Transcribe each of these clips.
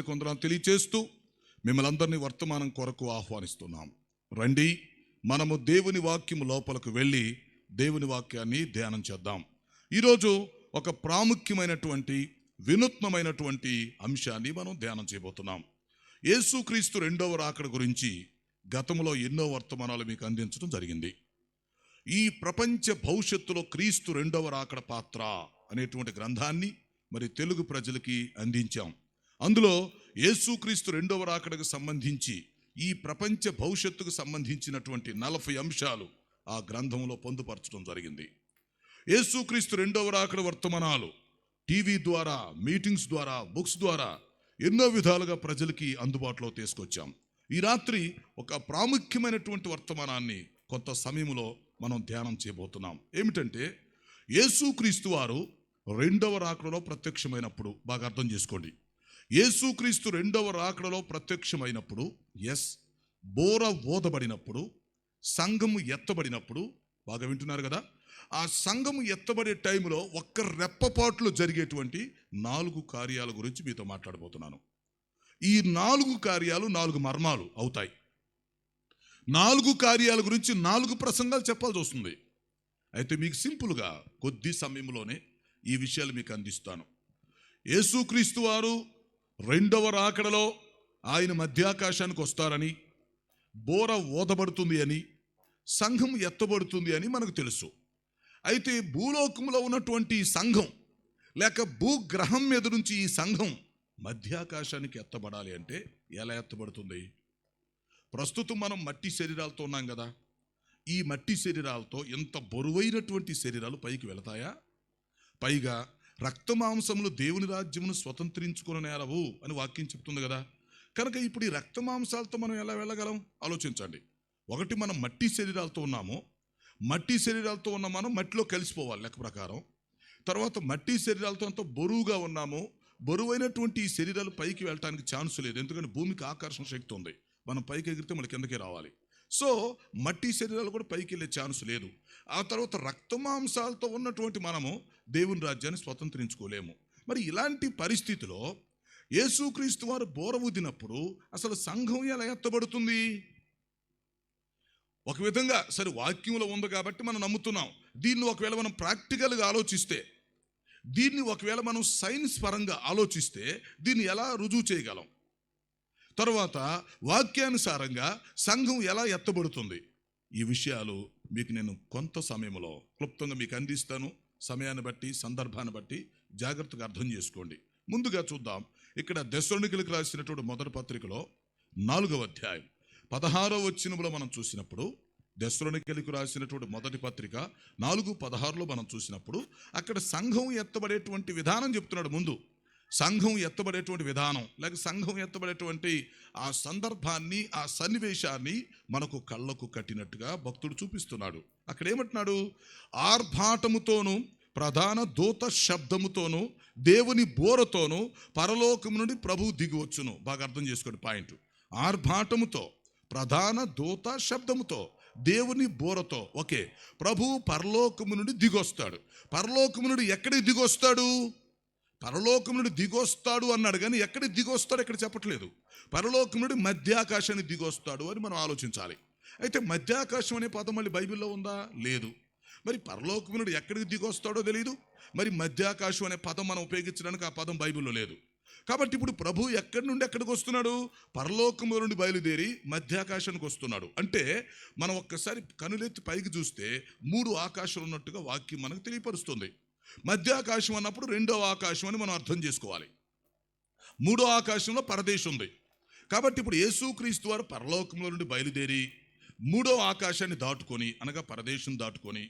కొందరు తెలియచేస్తూ మిమ్మల్ని అందరినీ వర్తమానం కొరకు ఆహ్వానిస్తున్నాం. రండి, మనము దేవుని వాక్యము లోపలకు వెళ్ళి దేవుని వాక్యాన్ని ధ్యానం చేద్దాం. ఈరోజు ఒక ప్రాముఖ్యమైనటువంటి వినూత్నమైనటువంటి అంశాన్ని మనం ధ్యానం చేయబోతున్నాం. యేసుక్రీస్తు రెండవ రాకడ గురించి గతంలో ఎన్నో వర్తమానాలు మీకు అందించడం జరిగింది. ఈ ప్రపంచ భవిష్యత్తులో క్రీస్తు రెండవ రాకడ పాత్ర అనేటువంటి గ్రంథాన్ని మరి తెలుగు ప్రజలకి అందించాం. అందులో యేసుక్రీస్తు రెండవ రాకడకు సంబంధించి ఈ ప్రపంచ భవిష్యత్తుకు సంబంధించినటువంటి 40 అంశాలు ఆ గ్రంథంలో పొందుపరచడం జరిగింది. యేసుక్రీస్తు రెండవ రాకడ వర్తమానాలు టీవీ ద్వారా, మీటింగ్స్ ద్వారా, బుక్స్ ద్వారా ఎన్నో విధాలుగా ప్రజలకి అందుబాటులో తీసుకొచ్చాం. ఈ రాత్రి ఒక ప్రాముఖ్యమైనటువంటి వర్తమానాన్ని కొంత సమయంలో మనం ధ్యానం చేయబోతున్నాం. ఏమిటంటే, యేసుక్రీస్తు వారు రెండవ రాకడలో ప్రత్యక్షమైనప్పుడు, బాగా అర్థం చేసుకోండి, యేసుక్రీస్తు రెండవ రాకడలో ప్రత్యక్షమైనప్పుడు, బోర ఓదబడినప్పుడు, సంఘము ఎత్తబడినప్పుడు, బాగా వింటున్నారు కదా, ఆ సంఘము ఎత్తబడే టైంలో ఒక్క రెప్పపాటులో జరిగేటువంటి 4 కార్యాల గురించి మీతో మాట్లాడబోతున్నాను. ఈ 4 కార్యాలు 4 మర్మాలు అవుతాయి. 4 కార్యాల గురించి 4 ప్రసంగాలు చెప్పాల్సి వస్తుంది. అయితే మీకు సింపుల్గా కొద్ది సమయంలోనే ఈ విషయాలు మీకు అందిస్తాను. యేసుక్రీస్తు వారు రెండవ రాకడలో ఆయన మధ్యాకాశానికి వస్తారని, బోర ఓదబడుతుంది అని, సంఘం ఎత్తబడుతుంది అని మనకు తెలుసు. అయితే భూలోకంలో ఉన్నటువంటి సంఘం లేక భూగ్రహం మీద నుంచి ఈ సంఘం మధ్యాకాశానికి ఎత్తబడాలి అంటే ఎలా ఎత్తబడుతుంది? ప్రస్తుతం మనం మట్టి శరీరాలతో ఉన్నాం కదా. ఈ మట్టి శరీరాలతో ఎంత బరువైనటువంటి శరీరాలు పైకి వెళతాయా? పైగా రక్తమాంసములు దేవుని రాజ్యమును స్వతంత్రించుకునేలవు అని వాక్యం చెప్తుంది కదా. కనుక ఇప్పుడు ఈ రక్తమాంసాలతో మనం ఎలా వెళ్ళగలం ఆలోచించండి. ఒకటి, మనం మట్టి శరీరాలతో ఉన్నాము. మట్టి శరీరాలతో ఉన్న మనం మట్టిలో కలిసిపోవాలి లెక్క ప్రకారం. తర్వాత మట్టి శరీరాలతో అంత బరువుగా ఉన్నాము. బరువైనటువంటి ఈ శరీరాలు పైకి వెళ్ళటానికి ఛాన్స్ లేదు, ఎందుకంటే భూమికి ఆకర్షణ శక్తి ఉంది. మనం పైకి ఎగిరితే మన కిందకి రావాలి. సో మట్టి శరీరాలు కూడా పైకి వెళ్ళే ఛాన్స్ లేదు. ఆ తర్వాత రక్తమాంసాలతో ఉన్నటువంటి మనము దేవుని రాజ్యాన్ని స్వతంత్రించుకోలేము. మరి ఇలాంటి పరిస్థితిలో యేసుక్రీస్తు వారు బోర ఊదినప్పుడు అసలు సంఘం ఎలా ఎత్తబడుతుంది? ఒక విధంగా సరే వాక్యంలో ఉంది కాబట్టి మనం నమ్ముతున్నాం. దీన్ని ఒకవేళ మనం ప్రాక్టికల్గా ఆలోచిస్తే, దీన్ని ఒకవేళ మనం సైన్స్ పరంగా ఆలోచిస్తే దీన్ని ఎలా రుజువు చేయగలం? తర్వాత వాక్యానుసారంగా సంఘం ఎలా ఎత్తబడుతుంది? ఈ విషయాలు మీకు నేను కొంత సమయంలో క్లుప్తంగా మీకు అందిస్తాను. సమయాన్ని బట్టి, సందర్భాన్ని బట్టి జాగ్రత్తగా అర్థం చేసుకోండి. ముందుగా చూద్దాం. ఇక్కడ దెస్సలోనికీయులకు రాసినటువంటి మొదటి పత్రికలో 4వ అధ్యాయం 16వ వచనంలో మనం చూసినప్పుడు, దెస్సలోనికీయులకు రాసినటువంటి మొదటి పత్రిక 4:16లో మనం చూసినప్పుడు అక్కడ సంఘం ఎత్తబడేటువంటి విధానం చెప్తున్నాడు. ముందు సంఘం ఎత్తబడేటువంటి విధానం లేక సంఘం ఎత్తబడేటువంటి ఆ సందర్భాన్ని, ఆ సన్నివేశాన్ని మనకు కళ్ళకు కట్టినట్టుగా భక్తుడు చూపిస్తున్నాడు. అక్కడ ఏమంటున్నాడు? ఆర్భాటముతోను, ప్రధాన దూత శబ్దముతోను, దేవుని బోరతోను పరలోకము నుండి ప్రభువు దిగివచ్చును. బాగా అర్థం చేసుకోండి పాయింట్. ఆర్భాటముతో, ప్రధాన దూత శబ్దముతో, దేవుని బోరతో. ఓకే, ప్రభువు పరలోకము నుండి దిగొస్తాడు. పరలోకము నుండి ఎక్కడికి దిగొస్తాడు? పరలోకం నుండి దిగొస్తాడు అన్నాడు, కానీ ఎక్కడికి దిగొస్తాడు ఎక్కడ చెప్పట్లేదు. పరలోకం నుండి మధ్యాకాశాన్ని దిగొస్తాడు అని మనం ఆలోచించాలి. అయితే మధ్యాకాశం అనే పదం మళ్ళీ బైబిల్లో ఉందా? లేదు. మరి పరలోకం నుండి ఎక్కడికి దిగొస్తాడో తెలియదు, మరి మధ్యాకాశం అనే పదం మనం ఉపయోగించడానికి ఆ పదం బైబిల్లో లేదు. కాబట్టి ఇప్పుడు ప్రభు ఎక్కడి నుండి ఎక్కడికి వస్తున్నాడు? పరలోకము నుండి బయలుదేరి మధ్యాకాశానికి వస్తున్నాడు. అంటే మనం ఒక్కసారి కనులెత్తి పైకి చూస్తే 3 ఆకాశాలు ఉన్నట్టుగా వాక్యం మనకు తెలియపరుస్తుంది. మధ్యాకాశం అన్నప్పుడు 2వ ఆకాశం అని మనం అర్థం చేసుకోవాలి. 3వ ఆకాశంలో పరదేశం ఉంది. కాబట్టి ఇప్పుడు యేసుక్రీస్తు వారు పరలోకంలో నుండి బయలుదేరి 3వ ఆకాశాన్ని దాటుకొని, అనగా పరదేశం దాటుకొని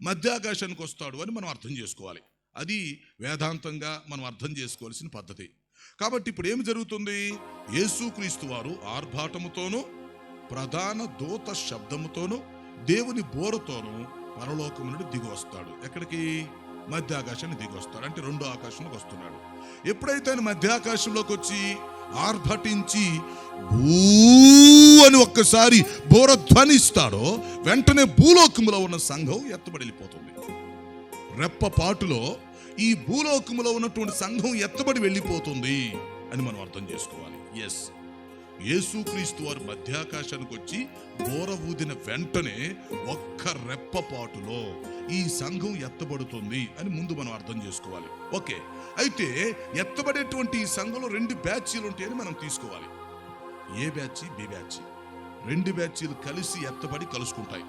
మధ్యాకాశానికి వస్తాడు అని మనం అర్థం చేసుకోవాలి. అది వేదాంతంగా మనం అర్థం చేసుకోవాల్సిన పద్ధతి. కాబట్టి ఇప్పుడు ఏమి జరుగుతుంది? యేసుక్రీస్తు వారు ఆర్భాటముతోనూ, ప్రధాన దూత శబ్దముతోనూ, దేవుని బోరతోనూ పరలోకం నుండి దిగి వస్తాడు. ఎక్కడికి? మధ్యాకాశాన్ని దిగి వస్తాడు. అంటే 2వ ఆకాశంలోకి వస్తున్నాడు. ఎప్పుడైతే ఆయన మధ్యాకాశంలోకి వచ్చి ఆర్భటించి భూ అని ఒక్కసారి బోర ధ్వనిస్తాడో, వెంటనే భూలోకములో ఉన్న సంఘం ఎత్తబడిపోతుంది. రెప్పపాటులో ఈ భూలోకములో ఉన్నటువంటి సంఘం ఎత్తబడి వెళ్ళిపోతుంది. అని మనం అర్థం చేసుకోవాలి. ఎస్, యేసుక్రీస్తు వారు మధ్యాకాశానికి వచ్చి బోర ఊదిన వెంటనే ఒక్క రెప్పపాటులో ఈ సంఘం ఎత్తబడుతుంది అని ముందు మనం అర్థం చేసుకోవాలి. ఓకే, అయితే ఎత్తబడేటువంటి ఈ సంఘంలో 2 బ్యాచీలు ఉంటాయని మనం తీసుకోవాలి. ఏ బ్యాచ్, బి బ్యాచ్. 2 బ్యాచీలు కలిసి ఎత్తబడి కలుసుకుంటాయి.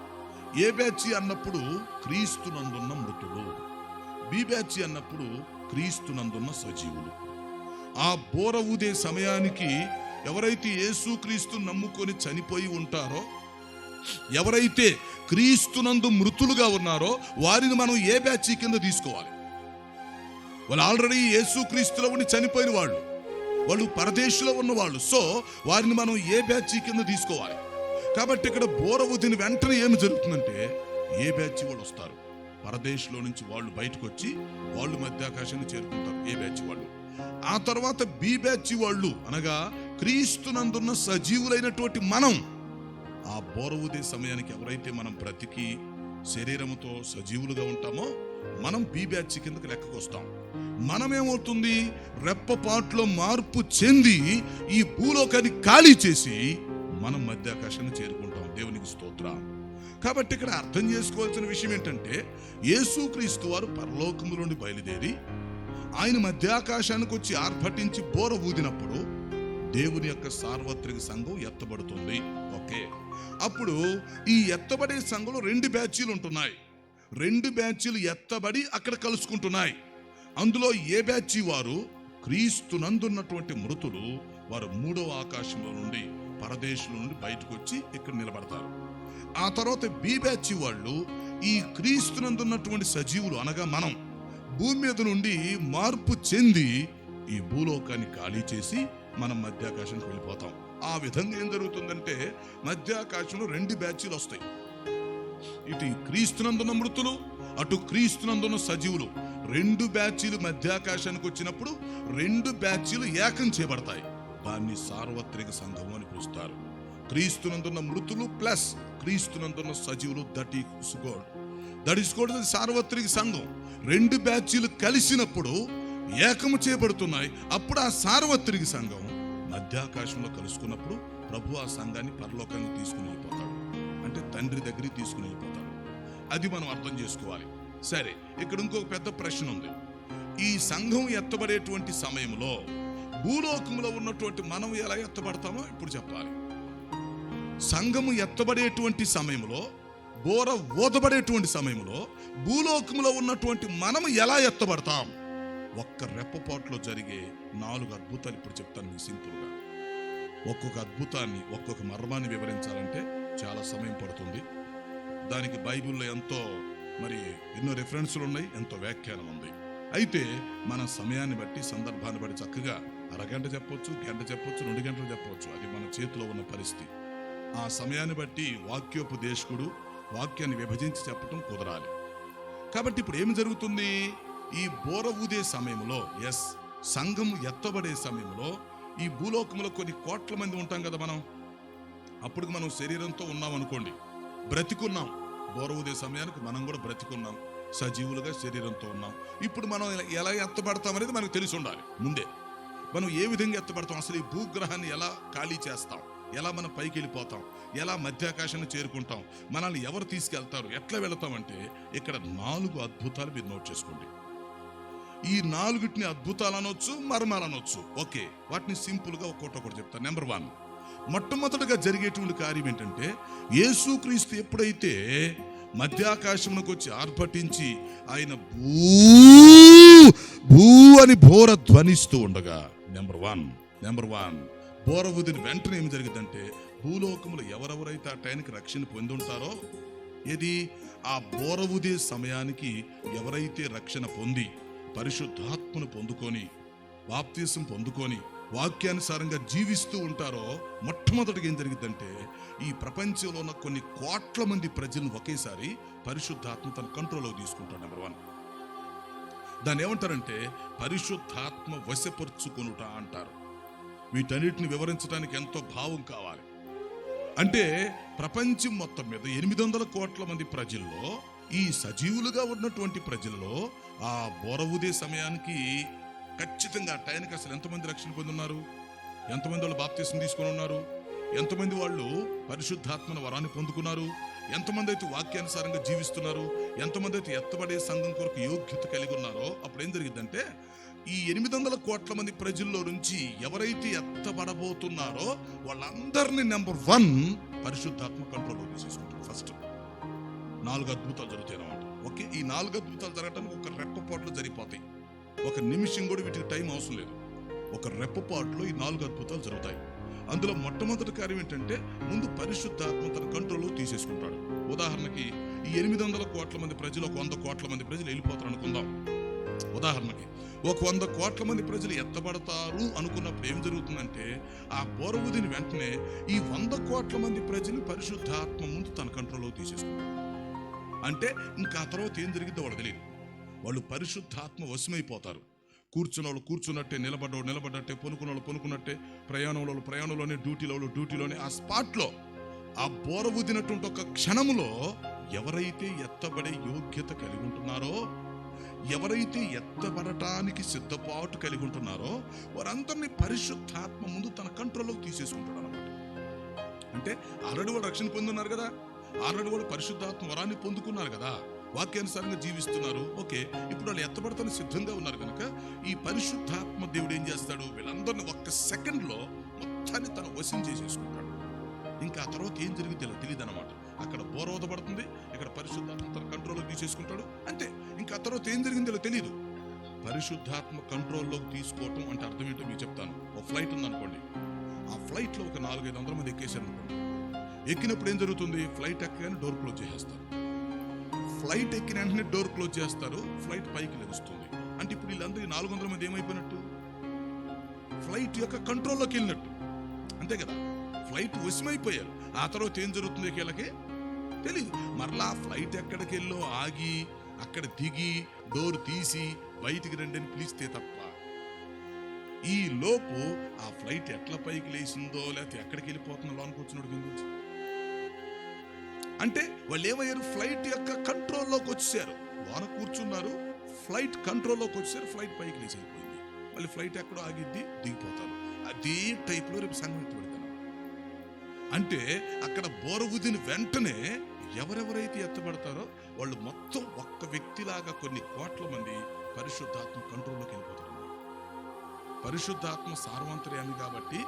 ఏ బ్యాచ్ అన్నప్పుడు క్రీస్తునందున్న మృతులు, బి బ్యాచ్ అన్నప్పుడు క్రీస్తునందున్న సజీవులు. ఆ బోర ఊదే సమయానికి ఎవరైతే యేసుక్రీస్తు నమ్ముకొని చనిపోయి ఉంటారో, ఎవరైతే క్రీస్తునందు మృతులుగా ఉన్నారో వారిని మనం ఏ బ్యాచ్ కింద తీసుకోవాలి. వాళ్ళు ఆల్రెడీ యేసుక్రీస్తులో ఉండి చనిపోయిన వాళ్ళు పరదేశంలో ఉన్నవాళ్ళు. సో వారిని మనం ఏ బ్యాచ్ కింద తీసుకోవాలి. కాబట్టి ఇక్కడ బోర ఊదిన వెంటనే ఏమి జరుగుతుందంటే ఏ బ్యాచ్ వాళ్ళు వస్తారు. పరదేశంలో నుంచి వాళ్ళు బయటకు వచ్చి వాళ్ళు మధ్యాకాశాన్ని చేరుకుంటారు, ఏ బ్యాచ్ వాళ్ళు. ఆ తర్వాత బి బ్యాచ్ వాళ్ళు, అనగా క్రీస్తునందున్న సజీవులైనటువంటి మనం, ఆ బోర ఊదే సమయానికి ఎవరైతే మనం బ్రతికి శరీరముతో సజీవులుగా ఉంటామో మనం బి బ్యాచ్ కిందకి లెక్కకు వస్తాం. మనమేమవుతుంది, రెప్పపాట్లో మార్పు చెంది ఈ భూలోకాన్ని ఖాళీ చేసి మనం మధ్యాకాశాన్ని చేరుకుంటాం. దేవునికి స్తోత్రం. కాబట్టి ఇక్కడ అర్థం చేసుకోవాల్సిన విషయం ఏంటంటే యేసుక్రీస్తు వారు పరలోకము నుండి బయలుదేరి ఆయన మధ్యాకాశానికి వచ్చి ఆర్భటించి బోర ఊదినప్పుడు దేవుని యొక్క సార్వత్రిక సంఘం ఎత్తబడుతుంది. ఓకే, అప్పుడు ఈ ఎత్తబడే సంఘంలో 2 బ్యాచీలు ఉంటున్నాయి. 2 బ్యాచీలు ఎత్తబడి అక్కడ కలుసుకుంటున్నాయి. అందులో ఏ బ్యాచీ వారు క్రీస్తునందున్నటువంటి మృతులు, వారు 3వ ఆకాశంలో నుండి పరదేశంలో నుండి బయటకు వచ్చి ఇక్కడ నిలబడతారు. ఆ తర్వాత బి బ్యాచ్ వాళ్ళు ఈ క్రీస్తునందున్నటువంటి సజీవులు, అనగా మనం భూమి మీద నుండి మార్పు చెంది ఈ భూలోకాన్ని ఖాళీ చేసి మనం మధ్యాకాశానికి వెళ్ళిపోతాం. ఆ విధంగా ఏం జరుగుతుందంటే మధ్యాకాశంలో 2 బ్యాచీలు వస్తాయి. ఇటు క్రీస్తునందున్న మృతులు, అటు క్రీస్తునందున్న సజీవులు. 2 బ్యాచీలు మధ్యాకాశానికి వచ్చినప్పుడు 2 బ్యాచీలు ఏకం చేయబడతాయి. దాన్ని సార్వత్రిక సంఘం అని పిలుస్తారు. క్రీస్తునందున్న మృతులు ప్లస్ క్రీస్తునందున్న సజీవులు, దట్ ఈస్ కోల్డ్ సార్వత్రిక సంఘం. 2 బ్యాచీలు కలిసినప్పుడు ఏకము చేయబడుతున్నాయి. అప్పుడు ఆ సార్వత్రిక సంఘం మధ్యాకాశంలో కలుసుకున్నప్పుడు ప్రభు ఆ సంఘాన్ని పరలోకానికి తీసుకుని వెళ్ళిపోతాడు, అంటే తండ్రి దగ్గరికి తీసుకుని వెళ్ళిపోతాడు. అది మనం అర్థం చేసుకోవాలి. సరే, ఇక్కడ ఇంకొక పెద్ద ప్రశ్న ఉంది. ఈ సంఘం ఎత్తబడేటువంటి సమయంలో భూలోకంలో ఉన్నటువంటి మనం ఎలా ఎత్తబడతామో ఇప్పుడు చెప్పాలి. సంఘము ఎత్తబడేటువంటి సమయంలో, బోర ఊదబడేటువంటి సమయంలో భూలోకంలో ఉన్నటువంటి మనము ఎలా ఎత్తబడతాం? ఒక్క రెప్పపాట్లో జరిగే 4 అద్భుతాలు ఇప్పుడు చెప్తాను మీకు సింపుల్గా. ఒక్కొక్క అద్భుతాన్ని, ఒక్కొక్క మర్మాన్ని వివరించాలంటే చాలా సమయం పడుతుంది. దానికి బైబిల్లో ఎన్నో రెఫరెన్స్లు ఉన్నాయి, ఎంతో వ్యాఖ్యానం ఉంది. అయితే మన సమయాన్ని బట్టి, సందర్భాన్ని బట్టి చక్కగా అరగంట చెప్పొచ్చు, గంట చెప్పొచ్చు, 2 గంటలు చెప్పొచ్చు. అది మన చేతిలో ఉన్న పరిస్థితి. ఆ సమయాన్ని బట్టి వాక్యోపదేశకుడు వాక్యాన్ని విభజించి చెప్పటం కుదరాలి. కాబట్టి ఇప్పుడు ఏమి జరుగుతుంది? ఈ బోర ఊదే సమయంలో, సంఘం ఎత్తబడే సమయంలో ఈ భూలోకంలో కొన్ని కోట్ల మంది ఉంటాం కదా మనం. అప్పుడు మనం శరీరంతో ఉన్నాం అనుకోండి, బ్రతికున్నాం. బోర ఊదే సమయానికి మనం కూడా బ్రతికున్నాం, సజీవులుగా శరీరంతో ఉన్నాం. ఇప్పుడు మనం ఎలా ఎత్తబడతాం అనేది మనకు తెలిసి ఉండాలి ముందే. మనం ఏ విధంగా ఎత్తబడతాం, అసలు ఈ భూగ్రహాన్ని ఎలా ఖాళీ చేస్తాం, ఎలా మనం పైకి వెళ్ళిపోతాం, ఎలా మధ్యాకాశాన్ని చేరుకుంటాం, మనల్ని ఎవరు తీసుకెళ్తారు, ఎట్లా వెళతామంటే ఇక్కడ 4 అద్భుతాలు మీరు నోట్ చేసుకోండి. ఈ 4టిని అద్భుతాలు అనొచ్చు, మర్మాలు అనొచ్చు. ఓకే, వాటిని సింపుల్గా ఒక్కొక్కటి చెప్తాను. నెంబర్ 1, మొట్టమొదటిగా జరిగేటువంటి కార్యం ఏంటంటే యేసుక్రీస్తు ఎప్పుడైతే మధ్యాకాశంలోకి వచ్చి ఆర్భటించి ఆయన భూ అని బోర ధ్వనిస్తూ ఉండగా, నెంబర్ వన్ బోర ఊదిన వెంటనే ఏం జరిగిందంటే భూలోకములు ఎవరెవరైతే ఆ టైంకి రక్షణ పొంది ఉంటారో, ఏది ఆ బోర ఊదే సమయానికి ఎవరైతే రక్షణ పొంది పరిశుద్ధాత్మను పొందుకొని బాప్తీసం పొందుకొని వాక్యానుసారంగా జీవిస్తూ ఉంటారో, మొట్టమొదటిగా ఏం జరిగిందంటే ఈ ప్రపంచంలో ఉన్న కొన్ని కోట్ల మంది ప్రజలను ఒకేసారి పరిశుద్ధాత్మ తన కంట్రోల్లో తీసుకుంటాడు. నెంబర్ 1, దాన్ని ఏమంటారంటే పరిశుద్ధాత్మ వశపరుచుకొనుట అంటారు. వీటన్నిటిని వివరించడానికి ఎంతో భావం కావాలి. అంటే ప్రపంచం మొత్తం మీద 800 కోట్ల మంది ప్రజల్లో, ఈ సజీవులుగా ఉన్నటువంటి ప్రజల్లో ఆ బోర ఊదే సమయానికి ఖచ్చితంగా టైంకి అసలు ఎంతమంది రక్షణ పొంది ఉన్నారు, ఎంతమంది వాళ్ళు బాప్తీసం తీసుకొని ఉన్నారు, ఎంతమంది వాళ్ళు పరిశుద్ధాత్మన వరాన్ని పొందుకున్నారు, ఎంతమంది అయితే వాక్యానుసారంగా జీవిస్తున్నారు, ఎంతమంది అయితే ఎత్తబడే సంఘం కొరకు యోగ్యత కలిగి ఉన్నారో అప్పుడు ఏం జరిగిద్దంటే ఈ 800 కోట్ల మంది ప్రజల్లో నుంచి ఎవరైతే ఎత్తబడబోతున్నారో వాళ్ళందరినీ నెంబర్ 1 పరిశుద్ధాత్మ కంట్రోల్లో తీసేసుకుంటారు. ఫస్ట్ 4 అద్భుతాలు జరుగుతాయి అన్నమాట. ఓకే, ఈ 4 అద్భుతాలు జరగడానికి ఒక రెప్పపాటులో జరిగిపోతాయి. ఒక నిమిషం కూడా వీటికి టైం అవసరం లేదు. ఒక రెప్పపాటులో ఈ 4 అద్భుతాలు జరుగుతాయి. అందులో మొట్టమొదటి కార్యం ఏంటంటే ముందు పరిశుద్ధాత్మ తన కంట్రోల్లో తీసేసుకుంటాడు. ఉదాహరణకి ఈ 800 కోట్ల మంది ప్రజలు ఒక 100 కోట్ల మంది ప్రజలు వెళ్ళిపోతారు అనుకుందాం. ఉదాహరణకి ఒక 100 కోట్ల మంది ప్రజలు ఎత్తబడతారు అనుకున్నప్పుడు ఏం జరుగుతుందంటే ఆ బోరవుదిని వెంటనే ఈ 100 కోట్ల మంది ప్రజలు పరిశుద్ధాత్మ ముందు తన కంట్రోల్లో తీసేసుకుంటారు. అంటే ఇంకా ఆ తర్వాత ఏం జరిగిద్దో వాళ్ళు తెలియదు. వాళ్ళు పరిశుద్ధాత్మ వశమైపోతారు. కూర్చున్న వాళ్ళు కూర్చున్నట్టే, నిలబడ్డవాళ్ళు నిలబడ్డట్టే, పొనుకున్న వాళ్ళు పొనుకున్నట్టే, ప్రయాణంలోనే, డ్యూటీలోనే ఆ స్పాట్లో ఆ బోర ఊదినటువంటి ఒక క్షణంలో ఎవరైతే ఎత్తబడే యోగ్యత కలిగి ఉంటున్నారో, ఎవరైతే ఎత్తబడటానికి సిద్ధపాటు కలిగి ఉంటున్నారో వారందరినీ పరిశుద్ధాత్మ ముందు తన కంట్రోల్లోకి తీసేసుకుంటాడు అన్నమాట. అంటే ఆల్రెడీ వాళ్ళు రక్షణ పొందున్నారు కదా, ఆల్రెడీ వాళ్ళు పరిశుద్ధాత్మ వరాన్ని పొందుకున్నారు కదా, వాక్యానుసారంగా జీవిస్తున్నారు. ఓకే, ఇప్పుడు వాళ్ళు ఎత్తబడతానికి సిద్ధంగా ఉన్నారు కనుక ఈ పరిశుద్ధాత్మ దేవుడు ఏం చేస్తాడు, వీళ్ళందరినీ ఒక్క సెకండ్లో మొత్తాన్ని తన వశం చేసేసుకుంటాడు. ఇంకా ఆ తర్వాత ఏం జరిగిందో తెలియదు అనమాట. అక్కడ బోరవదపడుతుంది, ఇక్కడ పరిశుద్ధాత్మ తన కంట్రోల్లోకి తీసేసుకుంటాడు. అంతే, ఇంకా ఆ తర్వాత ఏం జరిగిందో తెలియదు. పరిశుద్ధాత్మ కంట్రోల్లోకి తీసుకోవటం అంటే అర్థం ఏంటో మీకు చెప్తాను. ఒక ఫ్లైట్ ఉందనుకోండి, ఆ ఫ్లైట్లో ఒక 400-500 మంది ఎక్కేసారు అనుకోండి. ఎక్కినప్పుడు ఏం జరుగుతుంది, ఫ్లైట్ ఎక్కగానే డోర్ క్లోజ్ చేసేస్తారు. ఫ్లైట్ ఎక్కిన వెంటనే డోర్ క్లోజ్ చేస్తారు, ఫ్లైట్ పైకి లెగుస్తుంది. అంటే ఇప్పుడు వీళ్ళందరూ 400 మంది ఏమైపోయినట్టు, ఫ్లైట్ యొక్క కంట్రోల్లోకి వెళ్ళినట్టు, అంతే కదా. ఫ్లైట్ వశమైపోయారు. ఆ తర్వాత ఏం జరుగుతుంది వీళ్ళకి తెలియదు. మరలా ఫ్లైట్ ఎక్కడికి వెళ్ళో ఆగి అక్కడ దిగి డోర్ తీసి బయటికి రండి అని పిలిస్తే తప్ప ఈ లోపు ఆ ఫ్లైట్ ఎట్లా పైకి లేచిందో లేకపోతే ఎక్కడికి వెళ్ళిపోతుందో లోనికి వచ్చినోడు కింద. అంటే వాళ్ళు ఏమయ్యారు, ఫ్లైట్ యొక్క కంట్రోల్లోకి వచ్చారు. లోన కూర్చున్నారు, ఫ్లైట్ కంట్రోల్లోకి వచ్చారు, ఫ్లైట్ పైకి లేచి అయిపోయింది. మళ్ళీ ఫ్లైట్ ఎక్కడో ఆగిద్ది, దిగిపోతారు. అదే టైప్లో రేపు సంఘం ఎత్తుపడతారు. అంటే అక్కడ బోరవుదిని వెంటనే ఎవరెవరైతే ఎత్తబడతారో వాళ్ళు మొత్తం ఒక్క వ్యక్తిలాగా కొన్ని కోట్ల మంది పరిశుద్ధాత్మ కంట్రోల్లోకి వెళ్ళిపోతారు. పరిశుద్ధాత్మ సార్వంతర్యాన్ని కాబట్టి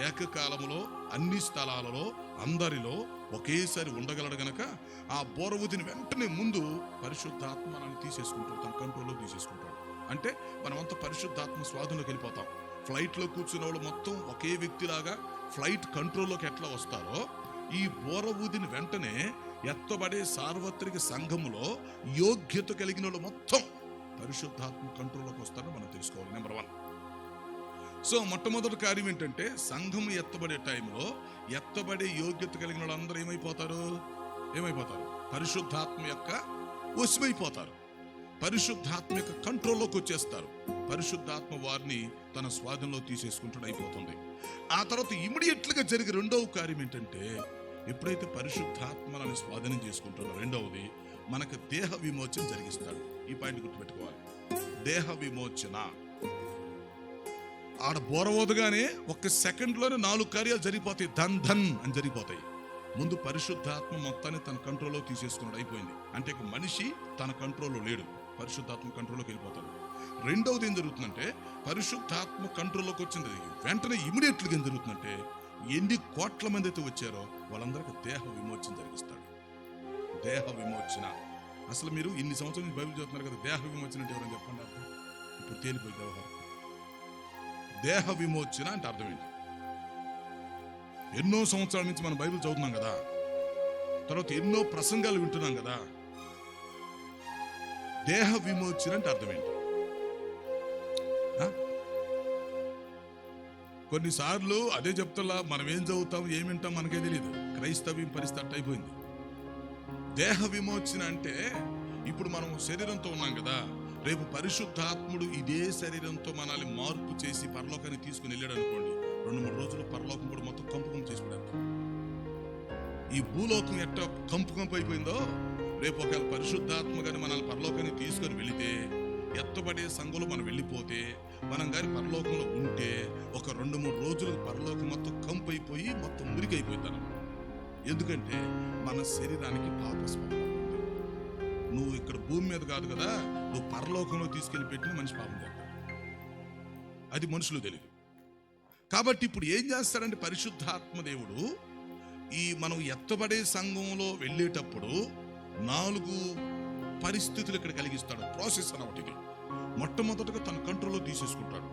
ఏకకాలంలో అన్ని స్థలాలలో అందరిలో ఒకేసారి ఉండగలడు గనక ఆ బోరవుదిని వెంటనే ముందు పరిశుద్ధాత్మ మనల్ని తీసేసుకుంటాడు, తన కంట్రోల్లో తీసేసుకుంటాడు. అంటే మనమంతా పరిశుద్ధాత్మ స్వాధీనంలోకి వెళ్ళిపోతాం. ఫ్లైట్లో కూర్చున్న వాళ్ళు మొత్తం ఒకే వ్యక్తిలాగా ఫ్లైట్ కంట్రోల్లోకి ఎట్లా వస్తారో ఈ బోరవుదిని వెంటనే ఎత్తబడే సార్వత్రిక సంఘములో యోగ్యత కలిగిన వాళ్ళు మొత్తం పరిశుద్ధాత్మ కంట్రోల్లోకి వస్తారని మనం తెలుసుకోవాలి. నెంబర్ 1. సో మొట్టమొదటి కార్యం ఏంటంటే సంఘం ఎత్తబడే టైంలో ఎత్తబడే యోగ్యత కలిగిన వాళ్ళందరూ ఏమైపోతారు, పరిశుద్ధాత్మ యొక్క వశమైపోతారు. పరిశుద్ధాత్మ యొక్క కంట్రోల్లోకి వచ్చేస్తారు. పరిశుద్ధాత్మ వారిని తన స్వాధీనంలో తీసేసుకుంటాడు, అయిపోతుంది. ఆ తర్వాత ఇమిడియట్లుగా జరిగే రెండవ కార్యం ఏంటంటే ఎప్పుడైతే పరిశుద్ధాత్మని స్వాధీనం చేసుకుంటాడో రెండవది మనకు దేహ విమోచన జరిగిస్తాడు. ఈ పాయింట్ గుర్తుపెట్టుకోవాలి. దేహ విమోచన ఆడ బోరవోదుగానే ఒక్క సెకండ్లోనే 4 కార్యాలు జరిగిపోతాయి, ధన్ ధన్ అని జరిగిపోతాయి. ముందు పరిశుద్ధాత్మ మొత్తాన్ని తన కంట్రోల్లో తీసేసుకున్నాడు, అయిపోయింది. అంటే ఇక మనిషి తన కంట్రోల్లో లేడు, పరిశుద్ధాత్మ కంట్రోల్లోకి వెళ్ళిపోతాడు. రెండవది ఏం జరుగుతుందంటే పరిశుద్ధాత్మ కంట్రోల్లోకి వచ్చింది వెంటనే ఇమిడియట్లుగా ఏం జరుగుతుందంటే ఎన్ని కోట్ల మంది అయితే వచ్చారో వాళ్ళందరికీ దేహ విమోచన జరిగిస్తాడు. దేహ విమోచన అసలు మీరు ఇన్ని సంవత్సరాల నుంచి బైబిల్ చదువుతున్నారు కదా, దేహ విమోచన అంటే ఎవరైనా చెప్పండి అర్థం. ఇప్పుడు తేలిపోయి వ్యవహారం. దేహ విమోచన అంటే అర్థం ఏంటి? ఎన్నో సంవత్సరాల నుంచి మనం బైబిల్ చదువుతున్నాం కదా, తర్వాత ఎన్నో ప్రసంగాలు వింటున్నాం కదా. దేహ విమోచన అంటే అర్థం ఏంటి? కొన్నిసార్లు అదే చెప్తా, మనం ఏం చదువుతాం ఏం వింటాం మనకే తెలియదు. క్రైస్తవ్యం పరిస్థితి అయిపోయింది. దేహ విమోచన అంటే ఇప్పుడు మనం శరీరంతో ఉన్నాం కదా, రేపు పరిశుద్ధాత్ముడు ఇదే శరీరంతో మనల్ని మార్పు చేసి పరలోకాన్ని తీసుకుని వెళ్ళాడు అనుకోండి, 2-3 రోజులు పరలోకం కూడా మొత్తం కంపు చేసి పెడతాం. ఈ భూలోకం ఎట్ట కంపు అయిపోయిందో రేపు ఒకవేళ పరిశుద్ధాత్మ గాని మనల్ని పరలోకాన్ని తీసుకొని వెళితే ఎత్తబడే సంఘంలో మనం వెళ్ళిపోతే మనం కానీ పరలోకంలో ఉంటే ఒక 2-3 రోజులు పరలోకం మొత్తం కంపైపోయి మొత్తం మురికైపోయింది అన్నమాట. ఎందుకంటే మన శరీరానికి పాప స్వభావం ఉంది. నువ్వు ఇక్కడ భూమి మీద కాదు కదా, నువ్వు పరలోకంలో తీసుకెళ్లి పెట్టిన మనిషి పాపం చేస్తాడు. అది మనుషులు తెలియదు. కాబట్టి ఇప్పుడు ఏం చేస్తాడంటే పరిశుద్ధాత్మ దేవుడు ఈ మనం ఎత్తబడే సంఘంలో వెళ్ళేటప్పుడు 4 పరిస్థితులు ఇక్కడ కలిగిస్తాడు. ప్రాసెస్ అన్నమాట ఇది. మొట్టమొదటిగా తన కంట్రోల్లో తీసేసుకుంటాడు.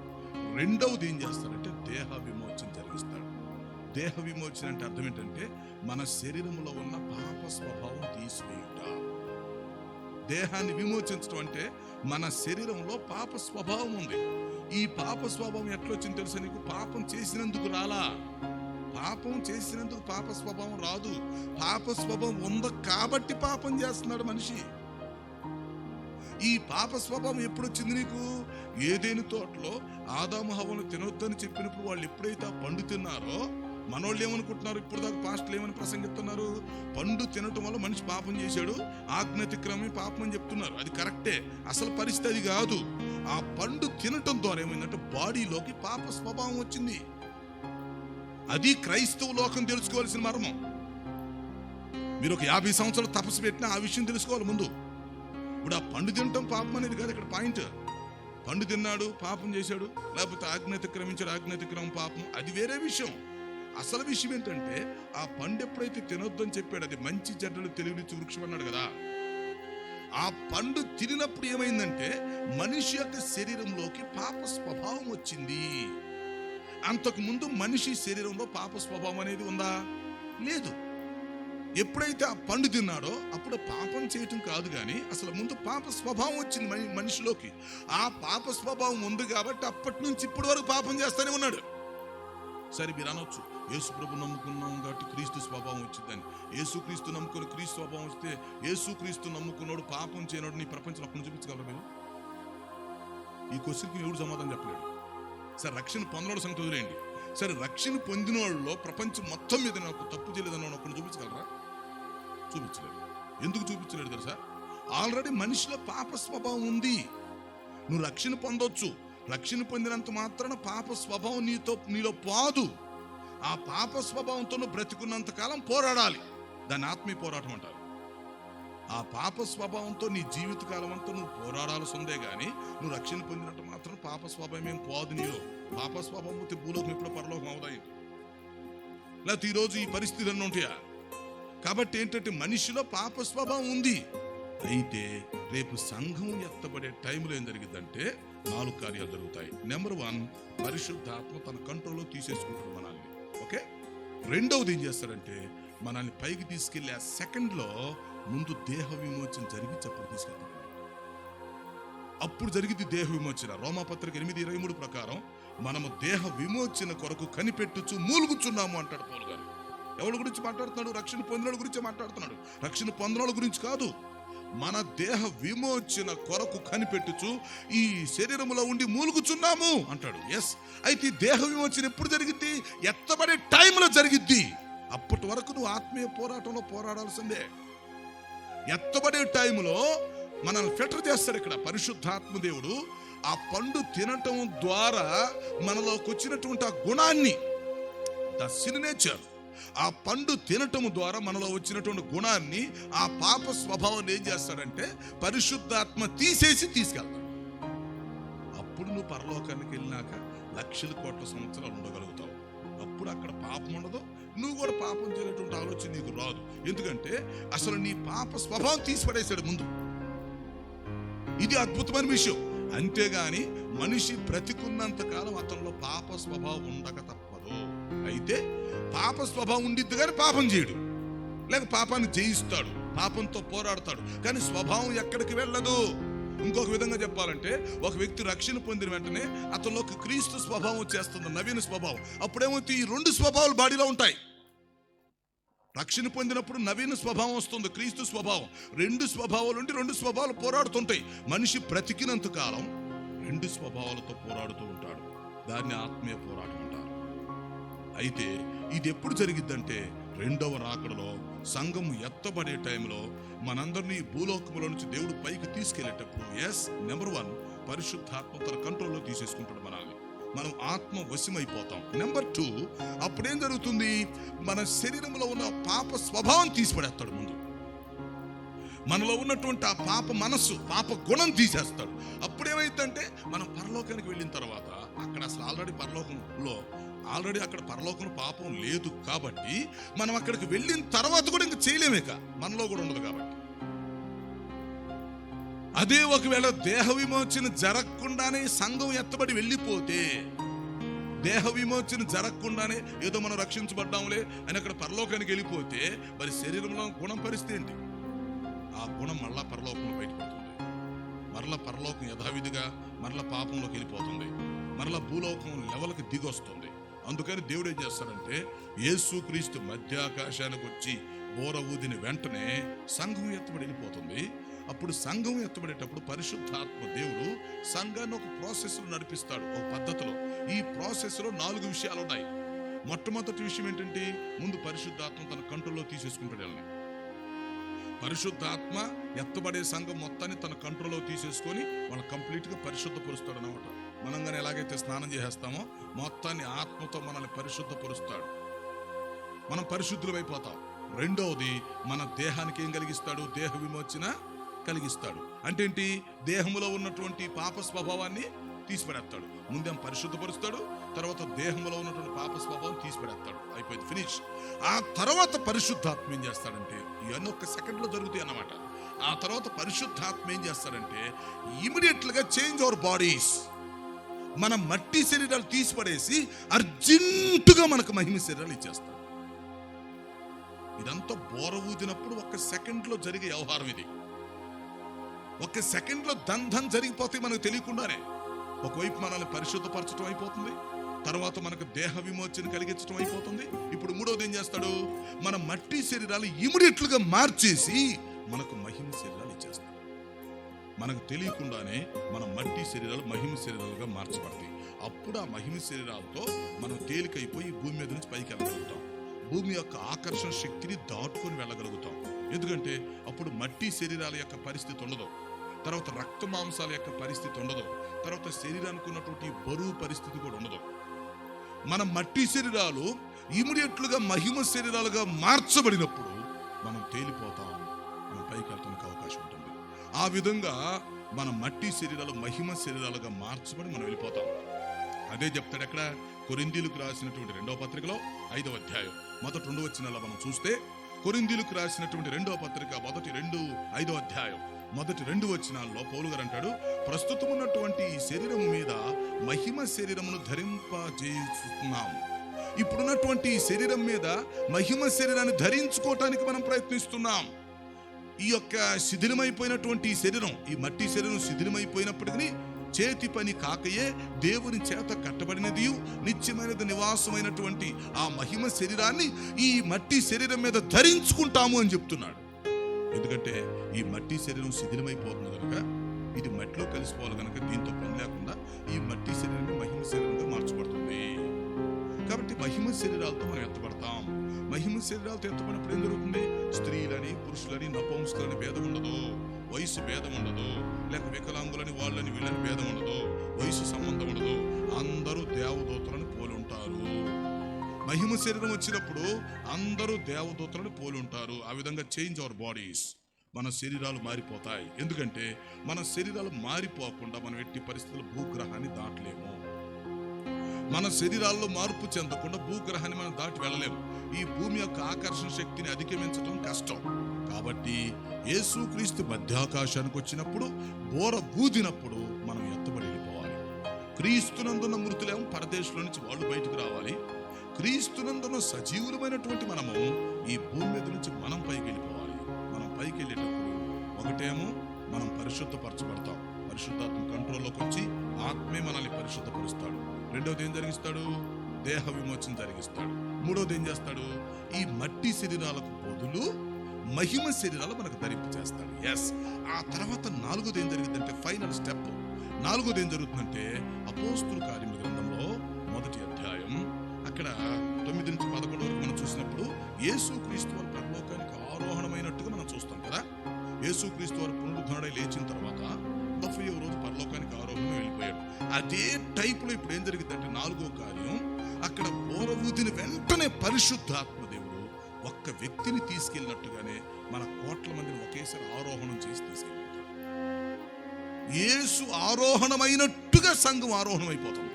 రెండవది ఏం చేస్తాడంటే దేహ విమోచన జరిగిస్తాడు. దేహ విమోచన అంటే అర్థం ఏంటంటే మన శరీరంలో ఉన్న పాప స్వభావం తీసివేయుట. దేహాన్ని విమోచించడం అంటే మన శరీరంలో పాప స్వభావం ఉంది. ఈ పాప స్వభావం ఎట్లా వచ్చింది తెలుసా నీకు? పాపం చేసినందుకు రాలా. పాపం చేసినందుకు పాప స్వభావం రాదు. పాప స్వభావం ఉంది కాబట్టి పాపం చేస్తున్నాడు మనిషి. ఈ పాప స్వభావం ఎప్పుడు వచ్చింది నీకు? ఏదేని తోటలో ఆదాము హవ్వను తినొద్దని చెప్పినప్పుడు వాళ్ళు ఎప్పుడైతే ఆ పండు తిన్నారో, మనోళ్ళు ఏమనుకుంటున్నారు? ఇప్పుడు దాకా పాస్టర్లు ఏమని ప్రసంగిస్తున్నారు? పండు తినటం వల్ల మనిషి పాపం చేశాడు, ఆజ్ఞాతిక్రమే పాపం అని చెప్తున్నారు. అది కరెక్టే, అసలు పరిస్థితి అది కాదు. ఆ పండు తినటం ద్వారా ఏమైందంటే బాడీలోకి పాప స్వభావం వచ్చింది. అది క్రైస్తవ లోకం తెలుసుకోవాల్సిన మర్మం. మీరు ఒక 50 సంవత్సరాలు తపస్సు పెట్టినా ఆ విషయం తెలుసుకోవాలి ముందు. ఇప్పుడు ఆ పండు తినటం పాపం అనేది కాదు ఇక్కడ పాయింట్. పండు తిన్నాడు పాపం చేశాడు, లేకపోతే ఆజ్ఞాతిక్రమించాడు ఆజ్ఞాతిక్రమం పాపం, అది వేరే విషయం. అసలు విషయం ఏంటంటే ఆ పండు ఎప్పుడైతే తినొద్దని చెప్పాడు, అది మంచి చెడ్డలు తెలివినిచ్చు వృక్షం అన్నాడు కదా, ఆ పండు తినప్పుడు ఏమైందంటే మనిషి యొక్క శరీరంలోకి పాప స్వభావం వచ్చింది. అంతకు ముందు మనిషి శరీరంలో పాప స్వభావం అనేది ఉందా? లేదు. ఎప్పుడైతే ఆ పండు తిన్నాడో అప్పుడు పాపం చేయటం కాదు, కానీ అసలు ముందు పాప స్వభావం వచ్చింది మనిషిలోకి. ఆ పాప స్వభావం ఉంది కాబట్టి అప్పటి నుంచి ఇప్పటి వరకు పాపం చేస్తూనే ఉన్నాడు. సరే మీరు అనొచ్చు, యేసు ప్రభు నమ్ముకున్నాం కాబట్టి క్రీస్తు స్వభావం వచ్చిందని. యేసుక్రీస్తు నమ్ముకుని క్రీస్తు స్వభావం వస్తే యేసుక్రీస్తు నమ్ముకున్నాడు పాపం చేయనోడు నీ ప్రపంచంలో అప్పుడు చూపించగలరా మీరు? ఈ క్వశ్చన్కి ఎవడు సమాధానం చెప్పలేడు. సరే రక్షణ పొందినోడు సంగతి వదిలేయండి. సరే రక్షణ పొందిన వాళ్ళలో ప్రపంచం మొత్తం మీద నాకు తప్పు చేయలేదన్న ఒకరిని చూపించగలరా? చూపించలేడు. ఎందుకు చూపించలేడు తెలుసా? ఆల్రెడీ మనిషిలో పాప స్వభావం ఉంది. నువ్వు రక్షణ పొందొచ్చు, రక్షణ పొందినంత మాత్రాన పాప స్వభావం నీలో పోదు. ఆ పాప స్వభావంతో నువ్వు బ్రతికున్నంత కాలం పోరాడాలి. దాన్ని ఆత్మీయ పోరాటం అంటారు. ఆ పాప స్వభావంతో నీ జీవితకాలం అంతా నువ్వు పోరాడాల్సి ఉందే గానీ నువ్వు రక్షణ పొందినట్టు మాత్రం పాప స్వభావం ఏం పోదు నీలో. పాప స్వభావం పోతే భూలోకం ఎప్పుడో పరలోకం అవుతాయి, లేకపోతే ఈరోజు ఈ పరిస్థితులు అన్నీ ఉంటాయా? కాబట్టి ఏంటంటే మనిషిలో పాప స్వభావం ఉంది. అయితే రేపు సంఘం ఎత్తబడే టైంలో ఏం జరిగిందంటే 4 కార్యాలు జరుగుతాయి. నెంబర్ 1, పరిశుద్ధాత్మ తన కంట్రోల్లో తీసేసుకుంటాడు మనల్ని. ఓకే. రెండవది ఏం చేస్తాడంటే మనల్ని పైకి తీసుకెళ్లి ఆ సెకండ్లో ముందు దేహ విమోచన జరిగించి అప్పుడు తీసుకెళ్తాడు. అప్పుడు జరిగింది దేహ విమోచన. రోమాపత్రిక 8:23 ప్రకారం మనము దేహ విమోచన కొరకు కనిపెట్టుచు మూలుగుచున్నాము అంటాడు పౌలు గారు. ఎవరి గురించి మాట్లాడుతున్నాడు? రక్షణ పొందిన గురించి మాట్లాడుతున్నాడు. రక్షణ పొందిన గురించి కాదు. మన దేహ విమోచన కొరకు కనిపెట్టుచు ఈ శరీరంలో ఉండి మూలుగుచున్నాము అంటాడు. ఎస్. అయితే దేహ విమోచన ఎప్పుడు జరిగింది? ఎత్తబడే టైంలో జరిగిద్ది. అప్పటి వరకు నువ్వు ఆత్మీయ పోరాటంలో పోరాడాల్సిందే. ఎత్తబడే టైంలో మనల్ని ఫిల్టర్ చేస్తాడు ఇక్కడ పరిశుద్ధాత్మ దేవుడు. ఆ పండు తినటం ద్వారా మనలోకి వచ్చినటువంటి ఆ గుణాన్ని, ద సిన్ నేచర్, ఆ పండు తినటం ద్వారా మనలో వచ్చినటువంటి గుణాన్ని, ఆ పాప స్వభావాన్ని ఏం చేస్తాడంటే పరిశుద్ధాత్మ తీసేసి తీసుకెళ్తాడు. అప్పుడు నువ్వు పరలోకానికి వెళ్ళినాక లక్షల కోట్ల సంవత్సరాలు ఉండగలుగుతావు. అప్పుడు అక్కడ పాపం ఉండదు, నువ్వు కూడా పాపం చేయనటువంటి ఆలోచన నీకు రాదు. ఎందుకంటే అసలు నీ పాప స్వభావం తీసిపడేశాడు ముందు. ఇది అద్భుతమైన విషయం. అంతేగాని మనిషి బ్రతికున్నంత కాలం అతనిలో పాప స్వభావం ఉండక తప్పదు. అయితే పాప స్వభావం ఉండిద్ది కానీ పాపం చేయడు, లేక పాపాన్ని జయిస్తాడు, పాపంతో పోరాడతాడు, కానీ స్వభావం ఎక్కడికి వెళ్ళదు. ఇంకొక విధంగా చెప్పాలంటే ఒక వ్యక్తి రక్షణ పొందిన వెంటనే అతనిలోకి క్రీస్తు స్వభావం వచ్చేస్తుంది, నవీన స్వభావం. అప్పుడేమవుతుంది? ఈ 2 స్వభావాలు బాడీలో ఉంటాయి. రక్షణ పొందినప్పుడు నవీన స్వభావం వస్తుంది, క్రీస్తు స్వభావం. 2 స్వభావాలు ఉండి 2 స్వభావాలు పోరాడుతుంటాయి. మనిషి బ్రతికినంత కాలం 2 స్వభావాలతో పోరాడుతూ ఉంటాడు. దాన్ని ఆత్మీయ పోరాటం అంటారు. అయితే ఇది ఎప్పుడు జరిగిద్దంటే రెండవ రాకడలో సంఘం ఎత్తబడే టైంలో మనందరినీ భూలోకములో నుంచి దేవుడు పైకి తీసుకెళ్లేటప్పుడు. ఎస్. నెంబర్ 1, పరిశుద్ధాత్మ తన కంట్రోల్లో తీసేసుకుంటాడు మనల్ని. మనం ఆత్మ వశమైపోతాం. నెంబర్ 2, అప్పుడేం జరుగుతుంది? మన శరీరంలో ఉన్న పాప స్వభావం తీసిపడేస్తాడు. ముందు మనలో ఉన్నటువంటి ఆ పాప మనస్సు, పాప గుణం తీసేస్తాడు. అప్పుడేమైందంటే మనం పరలోకానికి వెళ్ళిన తర్వాత అక్కడ అసలు ఆల్రెడీ అక్కడ పరలోకంలో పాపం లేదు కాబట్టి మనం అక్కడికి వెళ్ళిన తర్వాత కూడా ఇంకా చేయలేమేక, మనలో కూడా ఉండదు కాబట్టి. అదే ఒకవేళ దేహ విమోచన జరగకుండానే సంఘం ఎత్తబడి వెళ్ళిపోతే, దేహ విమోచన జరగకుండానే ఏదో మనం రక్షించబడ్డాంలే అని అక్కడ పరలోకానికి వెళ్ళిపోతే మరి శరీరంలో గుణం పరిస్థితి ఏంటి? ఆ గుణం మరలా పరలోకంలో బయటపడుతుంది. మరలా పరలోకం యథావిధిగా మరలా పాపంలోకి వెళ్ళిపోతుంది. మరలా భూలోకం లెవెల్కి దిగొస్తుంది. అందుకని దేవుడు ఏం చేస్తాడంటే యేసుక్రీస్తు మధ్యాకాశానికి వచ్చి బోర ఊదిన వెంటనే సంఘం ఎత్తబడి వెళ్ళిపోతుంది. అప్పుడు సంఘం ఎత్తబడేటప్పుడు పరిశుద్ధాత్మ దేవుడు సంఘాన్ని ఒక ప్రాసెస్లో నడిపిస్తాడు, ఒక పద్ధతిలో. ఈ ప్రాసెస్లో 4 విషయాలు ఉన్నాయి. మొట్టమొదటి విషయం ఏంటంటే ముందు పరిశుద్ధాత్మ తన కంట్రోల్లో తీసేసుకుంటాడు వాళ్ళని. పరిశుద్ధాత్మ ఎత్తబడే సంఘం మొత్తాన్ని తన కంట్రోల్లో తీసేసుకొని వాళ్ళని కంప్లీట్గా పరిశుద్ధపరుస్తాడు అన్నమాట. మనం కానీ ఎలాగైతే స్నానం చేసేస్తామో మొత్తాన్ని ఆత్మతో మనల్ని పరిశుద్ధపరుస్తాడు, మనం పరిశుద్ధులమైపోతాం. రెండవది మన దేహానికి ఏం కలిగిస్తాడు? దేహ విమోచన కలిగిస్తాడు. అంటే ఏంటి? దేహంలో ఉన్నటువంటి పాప స్వభావాన్ని తీసిపడేస్తాడు. ముందేం పరిశుద్ధపరుస్తాడు, తర్వాత దేహంలో ఉన్నటువంటి పాప స్వభావం తీసిపడేస్తాడు. అయిపోయింది, ఫినిష్. ఆ తర్వాత పరిశుద్ధాత్మ ఏం చేస్తాడంటే ఇవన్నీ 1 సెకండ్లో జరుగుతాయి అన్నమాట. ఆ తర్వాత పరిశుద్ధాత్మ ఏం చేస్తాడంటే ఇమీడియట్లుగా చేంజ్ అవర్ బాడీస్. మన మట్టి శరీరాలు తీసిపడేసి అర్జెంటుగా మనకు మహిమ శరీరాలు ఇచ్చేస్తాడు. ఇదంతా బోర ఊదినప్పుడు 1 సెకండ్లో జరిగే వ్యవహారం ఇది. 1 సెకండ్లో దంధం జరిగిపోతే మనకు తెలియకుండానే ఒకవైపు మనల్ని పరిశుద్ధపరచడం అయిపోతుంది, తర్వాత మనకు దేహ విమోచన కలిగించడం అయిపోతుంది. ఇప్పుడు మూడవది ఏం చేస్తాడు? మన మట్టి శరీరాలు ఇమీడియట్లుగా మార్చేసి మనకు మహిమ శరీరాలు ఇచ్చేస్తాడు. మనకు తెలియకుండానే మన మట్టి శరీరాలు మహిమ శరీరాలుగా మార్చబడతాయి. అప్పుడు ఆ మహిమ శరీరాలతో మనం తేలికైపోయి భూమి మీద నుంచి పైకి వెళ్ళగలుగుతాం. భూమి యొక్క ఆకర్షణ శక్తిని దాటుకొని వెళ్ళగలుగుతాం. ఎందుకంటే అప్పుడు మట్టి శరీరాల యొక్క పరిస్థితి ఉండదు, తర్వాత రక్త మాంసాల యొక్క పరిస్థితి ఉండదు, తర్వాత శరీరానికి ఉన్నటువంటి బరువు పరిస్థితి కూడా ఉండదు. మన మట్టి శరీరాలు ఇమీడియట్లుగా మహిమ శరీరాలుగా మార్చబడినప్పుడు మనం తేలిపోతాం, మనం పైకి వెళ్తానికి అవకాశం ఉంటుంది. ఆ విధంగా మన మట్టి శరీరాలు మహిమ శరీరాలుగా మార్చబడి మనం వెళ్ళిపోతాం. అదే చెప్తాడు ఎక్కడ? కొరింథీయులకు రాసినటువంటి 2వ పత్రికలో 5వ అధ్యాయం మొదటి 2 వచనాల్లో మనం చూస్తే, కొరింథీయులకు రాసినటువంటి 2వ పత్రిక మొదటి 5వ అధ్యాయం మొదటి 2 వచనాల్లో పౌలు గారు అంటాడు, ప్రస్తుతం ఉన్నటువంటి ఈ శరీరం మీద మహిమ శరీరమును ధరింపజేస్తున్నాం. ఇప్పుడున్నటువంటి ఈ శరీరం మీద మహిమ శరీరాన్ని ధరించుకోవటానికి మనం ప్రయత్నిస్తున్నాం. ఈ యొక్క శిథిలమైపోయినటువంటి ఈ శరీరం, ఈ మట్టి శరీరం శిథిలమైపోయినప్పటికీ చేతి పని కాకయే దేవుని చేత కట్టబడినది నిత్యమైనది నివాసమైనటువంటి ఆ మహిమ శరీరాన్ని ఈ మట్టి శరీరం మీద ధరించుకుంటాము అని చెప్తున్నాడు. ఎందుకంటే ఈ మట్టి శరీరం శిథిలమైపోతుంది కనుక, ఇది మట్టిలో కలిసిపోవాలి కనుక దీంతో పని లేకుండా ఈ మట్టి శరీరాన్ని మహిమ శరీరంగా మార్చబడుతుంది. కాబట్టి మహిమ శరీరాలతో మనం ఎత్తబడతాం. మహిమ శరీరాలతో ఎత్తబడినప్పుడు ఏం జరుగుతుంది? స్త్రీలని, పురుషులని, నపుంసకులని భేదం ఉండదు, వయసు భేదం ఉండదు, లేక వికలాంగులని, వాళ్ళని వీళ్ళని భేదం ఉండదు, వయసు సంబంధం ఉండదు. అందరూ దేవదూతలను పోలి ఉంటారు. మహిమ శరీరం వచ్చినప్పుడు అందరూ దేవదూతలను పోలి ఉంటారు. ఆ విధంగా చేంజ్ అవర్ బాడీస్, మన శరీరాలు మారిపోతాయి. ఎందుకంటే మన శరీరాలు మారిపోకుండా మనం ఎట్టి పరిస్థితుల్లో భూగ్రహాన్ని దాటలేము. మన శరీరాల్లో మార్పు చెందకుండా భూగ్రహాన్ని మనం దాటి వెళ్ళలేము. ఈ భూమి యొక్క ఆకర్షణ శక్తిని అధిగమించడం కష్టం. కాబట్టి యేసుక్రీస్తు మధ్యాకాశానికి వచ్చినప్పుడు, బోర ఊదినప్పుడు మనం ఎత్తబడి వెళ్ళిపోవాలి. క్రీస్తునందున్న మృతులేమో పరదేశంలో నుంచి వాళ్ళు బయటకు రావాలి. క్రీస్తునందున్న సజీవులమైనటువంటి మనము ఈ భూమి మీద నుంచి మనం పైకి వెళ్ళిపోవాలి. మనం పైకి వెళ్ళేటప్పుడు ఒకటేమో మనం పరిశుద్ధపరచబడతాం, పరిశుద్ధాత్మ కంట్రోల్లోకి వచ్చి ఆత్మే మనల్ని పరిశుద్ధపరుస్తాడు. రెండవది ఏం జరిగిస్తాడు? దేహ విమోచన జరిగిస్తాడు. మూడవది ఏం చేస్తాడు? ఈ మట్టి శరీరాలకు బదులు మహిమ శరీరాలు మనకు ధరింపు చేస్తాడు. ఎస్. ఆ తర్వాత 4వది ఏం జరిగిందంటే ఫైనల్ స్టెప్. 4వది ఏం జరుగుతుందంటే అపోస్తుల కార్యముల గ్రంథంలో 1వ అధ్యాయం అక్కడ 9 నుంచి 11 వరకు మనం చూసినప్పుడు యేసుక్రీస్తు వారు పరలోకానికి ఆరోహణమైనట్టుగా మనం చూస్తాం కదా. యేసుక్రీస్తు వారు పునరుద్ధరణై లేచిన తర్వాత ద 40వ రోజు పరలోకానికి ఆరోహణం వెళ్ళిపోయాడు. అదే టైపులో ఇప్పుడు ఏం జరిగిందంటే 4వ కార్యం, అక్కడ బోర ఊదిన వెంటనే పరిశుద్ధాత్మ దేవుడు ఒక్క వ్యక్తిని తీసుకెళ్ళినట్టుగానే మన కోట్ల మందిని ఒకేసారి ఆరోహణం చేసి తీసుకెళ్ళిపోతాడు. యేసు ఆరోహణమైనట్టుగా సంఘం ఆరోహణం అయిపోతుంది.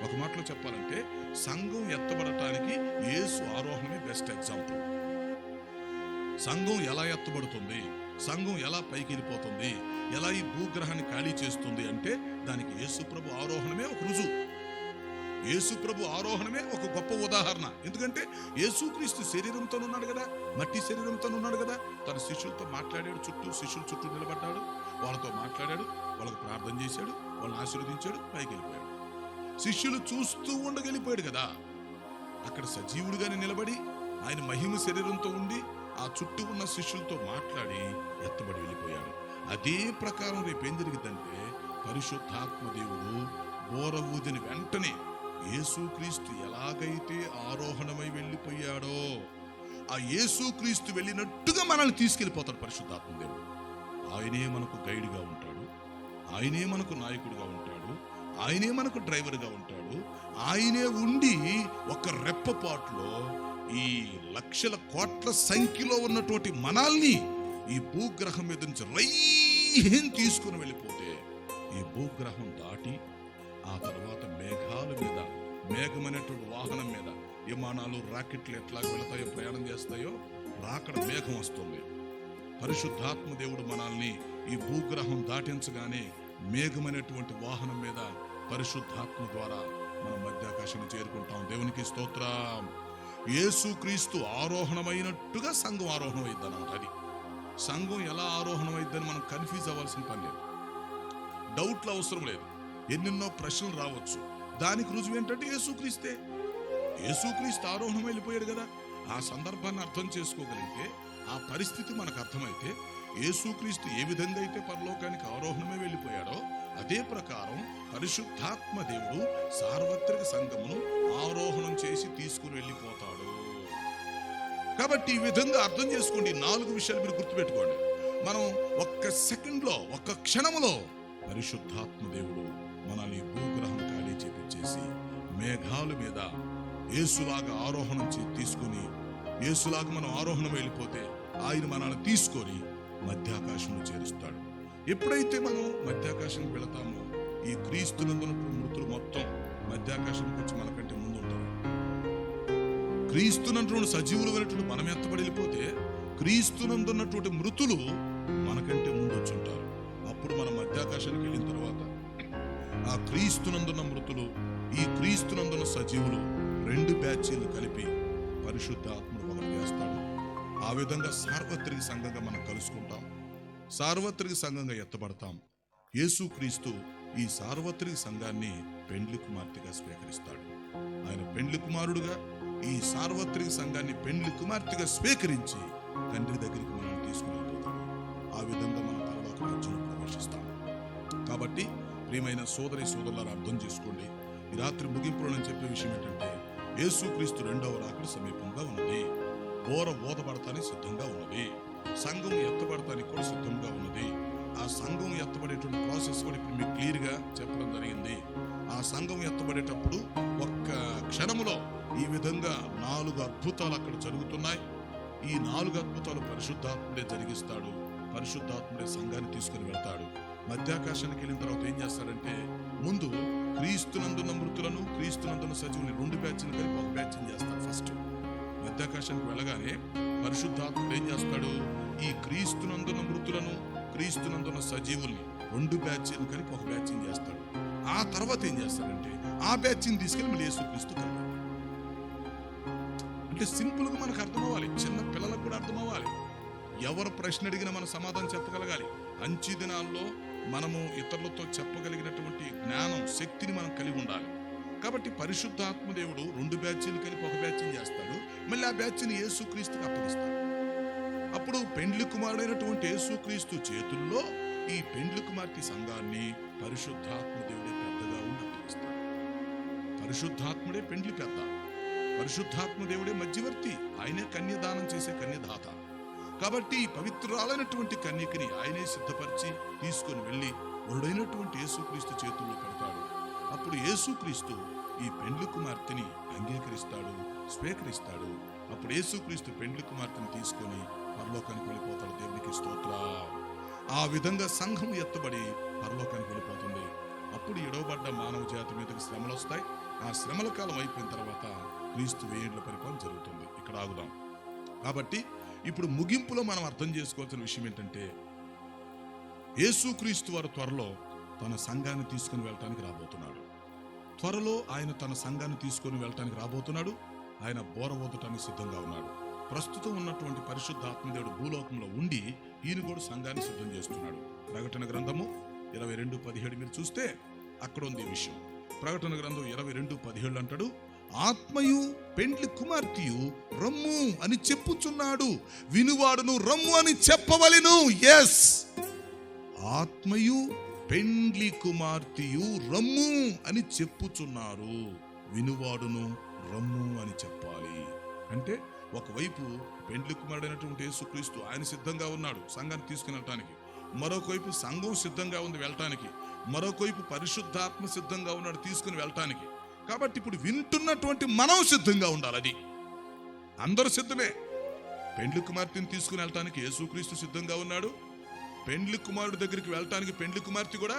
ఒక మాటలో చెప్పాలంటే సంఘం ఎత్తబడటానికి యేసు ఆరోహణమే బెస్ట్ ఎగ్జాంపుల్. సంఘం ఎలా ఎత్తబడుతుంది, సంఘం ఎలా పైకి వెళ్ళిపోతుంది, ఎలా ఈ భూగ్రహాన్ని ఖాళీ చేస్తుంది అంటే దానికి యేసుప్రభు ఆరోహణమే ఒక రుజువు. యేసుప్రభు ఆరోహణమే ఒక గొప్ప ఉదాహరణ. ఎందుకంటే యేసుక్రీస్తు శరీరంతో ఉన్నాడు కదా, మట్టి శరీరంతో ఉన్నాడు కదా. తన శిష్యులతో మాట్లాడాడు, శిష్యుల చుట్టూ నిలబడ్డాడు, వాళ్ళతో మాట్లాడాడు, వాళ్ళకు ప్రార్థన చేశాడు, వాళ్ళని ఆశీర్వదించాడు, పైకి వెళ్ళిపోయాడు. శిష్యులు చూస్తూ ఉండగలిపోయాడు కదా. అక్కడ సజీవుడుగానే నిలబడి ఆయన మహిమ శరీరంతో ఉండి ఆ చుట్టూ ఉన్న శిష్యులతో మాట్లాడి ఎత్తబడి వెళ్ళిపోయాడు. అదే ప్రకారం రేపు ఏం జరిగిందంటే పరిశుద్ధాత్మ దేవుడు బోర ఊదిన వెంటనే యేసుక్రీస్తు ఎలాగైతే ఆరోహణమై వెళ్ళిపోయాడో ఆ యేసుక్రీస్తు వెళ్ళినట్టుగా మనల్ని తీసుకెళ్ళిపోతాడు పరిశుద్ధాత్మ దేవుడు. ఆయనే మనకు గైడ్గా ఉంటాడు, ఆయనే మనకు నాయకుడిగా ఉంటాడు, ఆయనే మనకు డ్రైవర్గా ఉంటాడు. ఆయనే ఉండి ఒక రెప్పపాటులో ఈ లక్షల కోట్ల సంఖ్యలో ఉన్నటువంటి మనల్ని ఈ భూగ్రహం మీద నుంచి రైన్ తీసుకుని వెళ్ళిపోతే ఈ భూగ్రహం దాటి ఆ తర్వాత మేఘాల మీద, మేఘమైనటువంటి వాహనం మీద విమానాలు, రాకెట్లు ఎట్లా వెళతాయో, ప్రయాణం చేస్తాయో, రాకడ మేఘం వస్తుంది. పరిశుద్ధాత్మ దేవుడు మనల్ని ఈ భూగ్రహం దాటించగానే మేఘమైనటువంటి వాహనం మీద పరిశుద్ధాత్మ ద్వారా మనం మధ్యాకాశాన్ని చేరుకుంటాం. దేవునికి స్తోత్రం. యేసుక్రీస్తు ఆరోహణమైనట్టుగా సంఘం ఆరోహణం అయిద్ది అన్నమాట. అది సంఘం ఎలా ఆరోహణం అయిద్దని మనం కన్ఫ్యూజ్ అవ్వాల్సిన పని లేదు, డౌట్లు అవసరం లేదు, ఎన్నెన్నో ప్రశ్నలు రావచ్చు. దానికి రుజువు ఏంటంటే యేసుక్రీస్తే. యేసుక్రీస్తు ఆరోహణం వెళ్ళిపోయాడు కదా. ఆ సందర్భాన్ని అర్థం చేసుకోగలిగితే, ఆ పరిస్థితి మనకు అర్థమైతే, యేసుక్రీస్తు ఏ విధంగా అయితే పరలోకానికి ఆరోహణమే వెళ్ళిపోయాడో అదే ప్రకారం పరిశుద్ధాత్మ దేవుడు సార్వత్రిక సంఘమును ఆరోహణం చేసి తీసుకుని వెళ్ళిపోతాడు. కాబట్టి ఈ విధంగా అర్థం చేసుకోండి. 4 విషయాలు మీరు గుర్తుపెట్టుకోండి. మనం ఒక్క సెకండ్లో, ఒక్క క్షణంలో పరిశుద్ధాత్మ దేవుడు మనల్ని భూగ్రహం ఖాళీ చేపించేసి మేఘాల మీద యేసులాగా ఆరోహణం తీసుకుని, యేసులాగా మనం ఆరోహణం వెళ్ళిపోతే ఆయన మనల్ని తీసుకొని మధ్యాకాశంలో చేరుస్తాడు. ఎప్పుడైతే మనం మధ్యాకాశానికి వెళతామో ఈ క్రీస్తునందున్నటువంటి మృతులు మొత్తం మధ్యాకాశానికి వచ్చి మనకంటే ముందు ఉంటారు. క్రీస్తునందున్న సజీవులు వెళ్ళినటువంటి మనం ఎత్తబడి వెళ్ళిపోతే క్రీస్తునందున్నటువంటి మృతులు మనకంటే ముందు వచ్చి ఉంటారు. అప్పుడు మనం మధ్యాకాశానికి వెళ్ళిన తర్వాత ఆ క్రీస్తునందున్న మృతులు, ఈ క్రీస్తునందున్న సజీవులు 2 బ్యాచీలు కలిపి పరిశుద్ధాత్ముడు ఒకటి చేస్తాడు. ఆ విధంగా సార్వత్రిక సంఘంగా మనం కలుసుకుంటాం, సార్వత్రిక సంఘంగా ఎత్తబడతాం. యేసుక్రీస్తు ఈ సార్వత్రిక సంఘాన్ని పెండ్లి కుమార్తెగా స్వీకరిస్తాడు. ఆయన పెండ్లి కుమారుడుగా ఈ సార్వత్రిక సంఘాన్ని పెండ్లి కుమార్తెగా స్వీకరించి తండ్రి దగ్గరికి మనం తీసుకుని వెళ్ళిపోతాడు. ఆ విధంగా మనం పరలోక రాజ్యంలో ప్రవేశిస్తాం. కాబట్టి ప్రియమైన సోదరి సోదరులారా అర్థం చేసుకోండి. ఈ రాత్రి ముగింపులో నేను చెప్పే విషయం ఏంటంటే యేసుక్రీస్తు 2వ రాకడ సమీపంగా ఉన్నది. బోర ఊదబడతానికి సిద్ధంగా ఉన్నది. సంఘం ఎత్తబడటానికి కూడా సిద్ధంగా ఉన్నది. ఆ సంఘం ఎత్తబడేటువంటి ప్రాసెస్ కూడా ఇప్పుడు మీకు క్లియర్గా చెప్పడం జరిగింది. ఆ సంఘం ఎత్తబడేటప్పుడు ఒక్క క్షణములో ఈ విధంగా 4 అద్భుతాలు అక్కడ జరుగుతున్నాయి. ఈ 4 అద్భుతాలు పరిశుద్ధాత్ముడే జరిగిస్తాడు. పరిశుద్ధాత్ముడే సంఘాన్ని తీసుకుని వెళ్తాడు. మధ్యాకాశానికి వెళ్ళిన తర్వాత ఏం చేస్తాడంటే ముందు క్రీస్తునందున్న మృతులను, క్రీస్తునందున్న సజీవుని 2 బ్యాచ్లు కలిపి ఒక బ్యాచ్ని చేస్తాడు. ఫస్ట్ మధ్యాకాశానికి వెళ్ళగానే పరిశుద్ధాత్ముడు ఏం చేస్తాడు, ఈ క్రీస్తునందున్న మృతులను, క్రీస్తునందున్న సజీవుల్ని 2 బ్యాచ్లు కలిపి ఒక బ్యాచ్ని చేస్తాడు. ఆ తర్వాత ఏం చేస్తాడంటే ఆ బ్యాచ్ని తీసుకెళ్ళి మళ్ళీ యేసుక్రీస్తు కలిపాడు. అంటే సింపుల్ గా మనకు అర్థం అవ్వాలి, చిన్న పిల్లలకు కూడా అర్థం అవ్వాలి. ఎవరు ప్రశ్న అడిగినా మన సమాధానం చెప్పగలగాలి. అంచె దినాల్లో మనము ఇతరులతో చెప్పగలిగినటువంటి జ్ఞానం, శక్తిని మనం కలిగి ఉండాలి. కాబట్టి పరిశుద్ధాత్మ దేవుడు 2 బ్యాచ్లు కలిపి ఒక బ్యాచ్ని చేస్తాడు. మళ్ళీ ఆ బ్యాచ్ని యేసుక్రీస్తుకి అప్పగిస్తాడు. అప్పుడు పెండ్లి కుమారుడైనటువంటి యేసుక్రీస్తు చేతుల్లో ఈ పెండ్లి కుమార్తె సంఘాన్ని పరిశుద్ధాత్మ దేవుడే పెద్దగా ఉండి అప్పగిస్తాడు. పరిశుద్ధాత్ముడే పెండ్లి పెద్ద, పరిశుద్ధాత్మ దేవుడే మధ్యవర్తి, ఆయనే కన్యదానం చేసే కన్యదాత. కాబట్టి పవిత్రురాలైనటువంటి కన్యకని ఆయనే సిద్ధపరిచి తీసుకొని వెళ్ళి వరుడైనటువంటి యేసుక్రీస్తు చేతుల్లో పెడతాడు. అప్పుడు యేసుక్రీస్తు ఈ పెండ్లి కుమార్తెని అంగీకరిస్తాడు, స్వీకరిస్తాడు. అప్పుడు యేసుక్రీస్తు పెండ్లి కుమార్తెని తీసుకొని పరలోకానికి వెళ్ళిపోతాడు. దేవునికి స్తోత్రం. ఆ విధంగా సంఘం ఎత్తబడి పరలోకానికి వెళ్ళిపోతుంది. అప్పుడు ఎడవబడ్డ మానవ జాతి మీదకి శ్రమలు వస్తాయి. ఆ శ్రమల కాలం అయిపోయిన తర్వాత క్రీస్తు 1000 ఏళ్ల పరిపాలన జరుగుతుంది. ఇక్కడ ఆగుదాం. కాబట్టి ఇప్పుడు ముగింపులో మనం అర్థం చేసుకోవాల్సిన విషయం ఏంటంటే, యేసుక్రీస్తు వారు త్వరలో తన సంఘాన్ని తీసుకుని వెళ్ళటానికి రాబోతున్నాడు. త్వరలో ఆయన తన సంఘాన్ని తీసుకొని వెళ్ళటానికి రాబోతున్నాడు. ఆయన బోర ఊదటానికి సిద్ధంగా ఉన్నాడు. ప్రస్తుతం ఉన్నటువంటి పరిశుద్ధ ఆత్మదేవుడు భూలోకంలో ఉండి ఈయన కూడా సంఘాన్ని సిద్ధం చేస్తున్నాడు. ప్రకటన గ్రంథము 22:17 మీరు చూస్తే అక్కడ ఉంది ఈ విషయం. ప్రకటన గ్రంథం 22:17 అంటాడు, ఆత్మయు పెండ్లి కుమార్తెయు రమ్ము అని చెప్పుచున్నాడు, వినువాడును రమ్ము అని చెప్పవలెను. ఎస్, ఆత్మయు పెండ్లి కుమార్తెయు రమ్ము అని చెప్పుచున్నారు, వినువాడును రమ్ము అని చెప్పాలి. అంటే ఒకవైపు పెండ్లి కుమారుడైనటువంటి యేసుక్రీస్తు ఆయన సిద్ధంగా ఉన్నాడు సంఘాన్ని తీసుకుని వెళ్ళటానికి, మరొక వైపు సంఘం సిద్ధంగా ఉంది వెళ్ళటానికి, మరొక వైపు పరిశుద్ధాత్మ సిద్ధంగా ఉన్నాడు తీసుకుని వెళ్ళటానికి. కాబట్టి ఇప్పుడు వింటున్నటువంటి మనం సిద్ధంగా ఉండాలి. అది అందరూ సిద్ధమే. పెండ్లి కుమార్తెని తీసుకుని వెళ్ళటానికి యేసుక్రీస్తు సిద్ధంగా ఉన్నాడు. పెండ్లి కుమారుడి దగ్గరికి వెళ్ళటానికి పెండ్లి కుమార్తె కూడా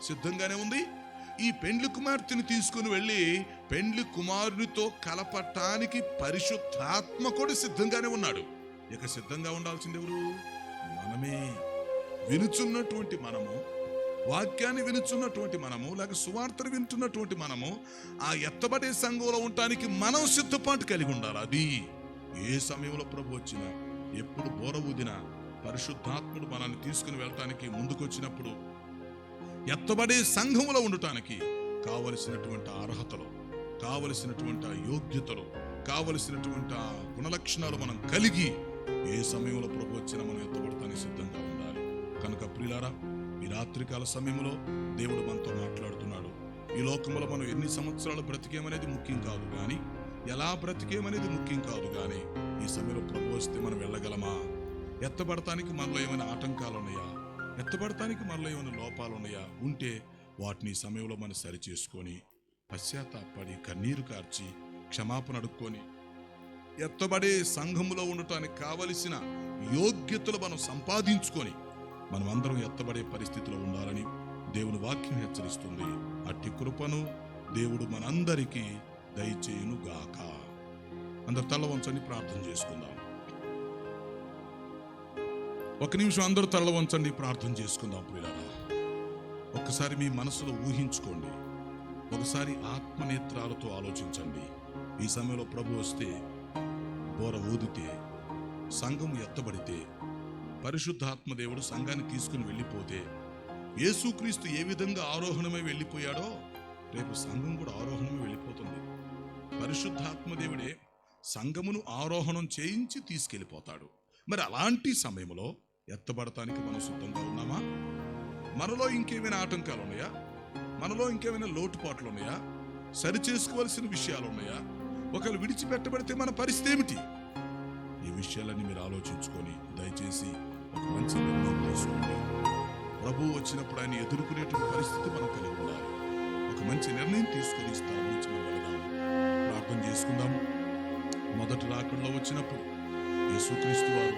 సిద్ధంగానే ఉంది. ఈ పెండ్లి కుమార్తెని తీసుకుని వెళ్ళి పెండ్లి కుమారునితో కలపటానికి పరిశుద్ధాత్మ కూడా సిద్ధంగానే ఉన్నాడు. ఇక సిద్ధంగా ఉండాల్సింది ఎవరు? మనమే. వినుచున్నటువంటి మనము, వాక్యాన్ని వినుచున్నటువంటి మనము, లేక సువార్తను వింటున్నటువంటి మనము ఆ ఎత్తబడే సంఘంలో ఉండటానికి మనం సిద్ధపాటు కలిగి ఉండాలి. అది ఏ సమయంలో ప్రభు వచ్చినా, ఎప్పుడు బోర ఊదినా, పరిశుద్ధాత్ముడు మనల్ని తీసుకుని వెళ్ళటానికి ముందుకొచ్చినప్పుడు ఎత్తబడే సంఘములో ఉండటానికి కావలసినటువంటి అర్హతలు, కావలసినటువంటి యోగ్యతలు, కావలసినటువంటి గుణలక్షణాలు మనం కలిగి ఏ సమయంలో ప్రభు వచ్చినా మనం ఎత్తబడటానికి సిద్ధంగా ఉండాలి. కనుక ప్రియులారా, ఈ రాత్రికాల సమయంలో దేవుడు మనతో మాట్లాడుతున్నాడు. ఈ లోకంలో మనం ఎన్ని సంవత్సరాలు బ్రతికేమనేది ముఖ్యం కాదు కానీ, ఎలా బ్రతికేమనేది ముఖ్యం కాదు కానీ, ఈ సమయంలో ప్రభు వస్తే మనం వెళ్ళగలమా? ఎత్తబడటానికి మనలో ఏమైనా ఆటంకాలు ఉన్నాయా? ఎత్తబడటానికి మనలో ఏమైనా లోపాలు ఉన్నాయా? ఉంటే వాటిని ఈ సమయంలో మనం సరిచేసుకొని, పశ్చాత్తాపడి, కన్నీరు కార్చి, క్షమాపణ అడుక్కొని, ఎత్తబడే సంఘములో ఉండటానికి కావలసిన యోగ్యతలు మనం సంపాదించుకొని మనం అందరం ఎత్తబడే పరిస్థితిలో ఉండాలని దేవుని వాక్యం హెచ్చరిస్తుంది. అట్టి కృపను దేవుడు మనందరికీ దయచేయును గాక. అందరు తల వంచండి, ప్రార్థన చేసుకుందాం. ఒక నిమిషం అందరూ తల వంచండి, ప్రార్థన చేసుకుందాం. ప్రియులారా, ఒక్కసారి మీ మనసులో ఊహించుకోండి. ఒకసారి ఆత్మనేత్రాలతో ఆలోచించండి. ఈ సమయంలో ప్రభు వస్తే, బోర ఊదితే, సంఘం ఎత్తబడితే, పరిశుద్ధాత్మదేవుడు సంఘాన్ని తీసుకుని వెళ్ళిపోతే, యేసుక్రీస్తు ఏ విధంగా ఆరోహణమై వెళ్ళిపోయాడో రేపు సంఘం కూడా ఆరోహణమై వెళ్ళిపోతుంది. పరిశుద్ధాత్మదేవుడే సంఘమును ఆరోహణం చేయించి తీసుకెళ్ళిపోతాడు. మరి అలాంటి సమయంలో ఎత్తబడటానికి మనం సిద్ధంగా ఉన్నామా? మనలో ఇంకేమైనా ఆటంకాలు ఉన్నాయా? మనలో ఇంకేమైనా లోటుపాట్లు ఉన్నాయా? సరి చేసుకోవాల్సిన విషయాలు ఉన్నాయా? ఒకవేళ విడిచిపెట్టబడితే మన పరిస్థితి ఏమిటి? ఈ విషయాలన్నీ మీరు ఆలోచించుకొని దయచేసి ఒక మంచి నిర్ణయం తీసుకోండి. ప్రభువు వచ్చినప్పుడు ఆయన ఎదుర్కొనేటువంటి పరిస్థితి మనం కలిగి ఉండాలి. ఒక మంచి నిర్ణయం తీసుకొని స్థలం నుంచి మనం వెళదాం. ప్రార్థన చేసుకుందాం. మొదటి రాకడలో వచ్చినప్పుడు యేసుక్రీస్తు వారు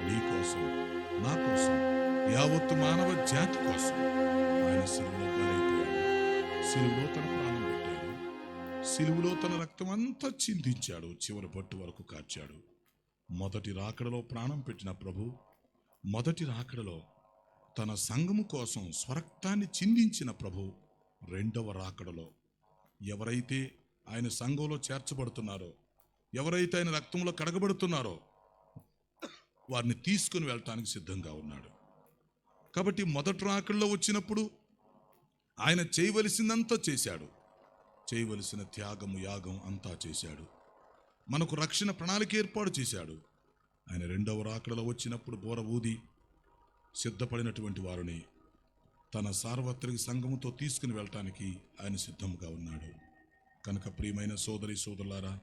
నీ కోసం, నా కోసం, యావత్తు మానవ జాతి కోసం ఆయన సిలువలో బలైపోయాడు. సిలువలో తన ప్రాణం పెట్టాడు. సిలువలో తన రక్తం అంతా చిందించాడు. చివరి పట్టు వరకు కార్చాడు. మొదటి రాకడలో ప్రాణం పెట్టిన ప్రభు మొదటి రాకడలో తన సంఘము కోసం స్వరక్తాన్ని చిందించిన ప్రభు రెండవ రాకడలో ఎవరైతే ఆయన సంఘంలో చేర్చబడుతున్నారో, ఎవరైతే ఆయన రక్తంలో కడగబడుతున్నారో వారిని తీసుకుని వెళ్ళటానికి సిద్ధంగా ఉన్నాడు. కాబట్టి మొదటి రాకడలో వచ్చినప్పుడు ఆయన చేయవలసిందంతా చేశాడు. చేయవలసిన త్యాగము, యాగం అంతా చేశాడు. మనకు రక్షణ ప్రణాళిక ఏర్పాటు చేశాడు. ఆయన రెండవ రాకడలో వచ్చినప్పుడు బోర ఊది సిద్ధపడినటువంటి వారిని తన సార్వత్రిక సంఘముతో తీసుకుని వెళ్ళటానికి ఆయన సిద్ధంగా ఉన్నాడు. కనుక ప్రియమైన సోదరి సోదరులారా,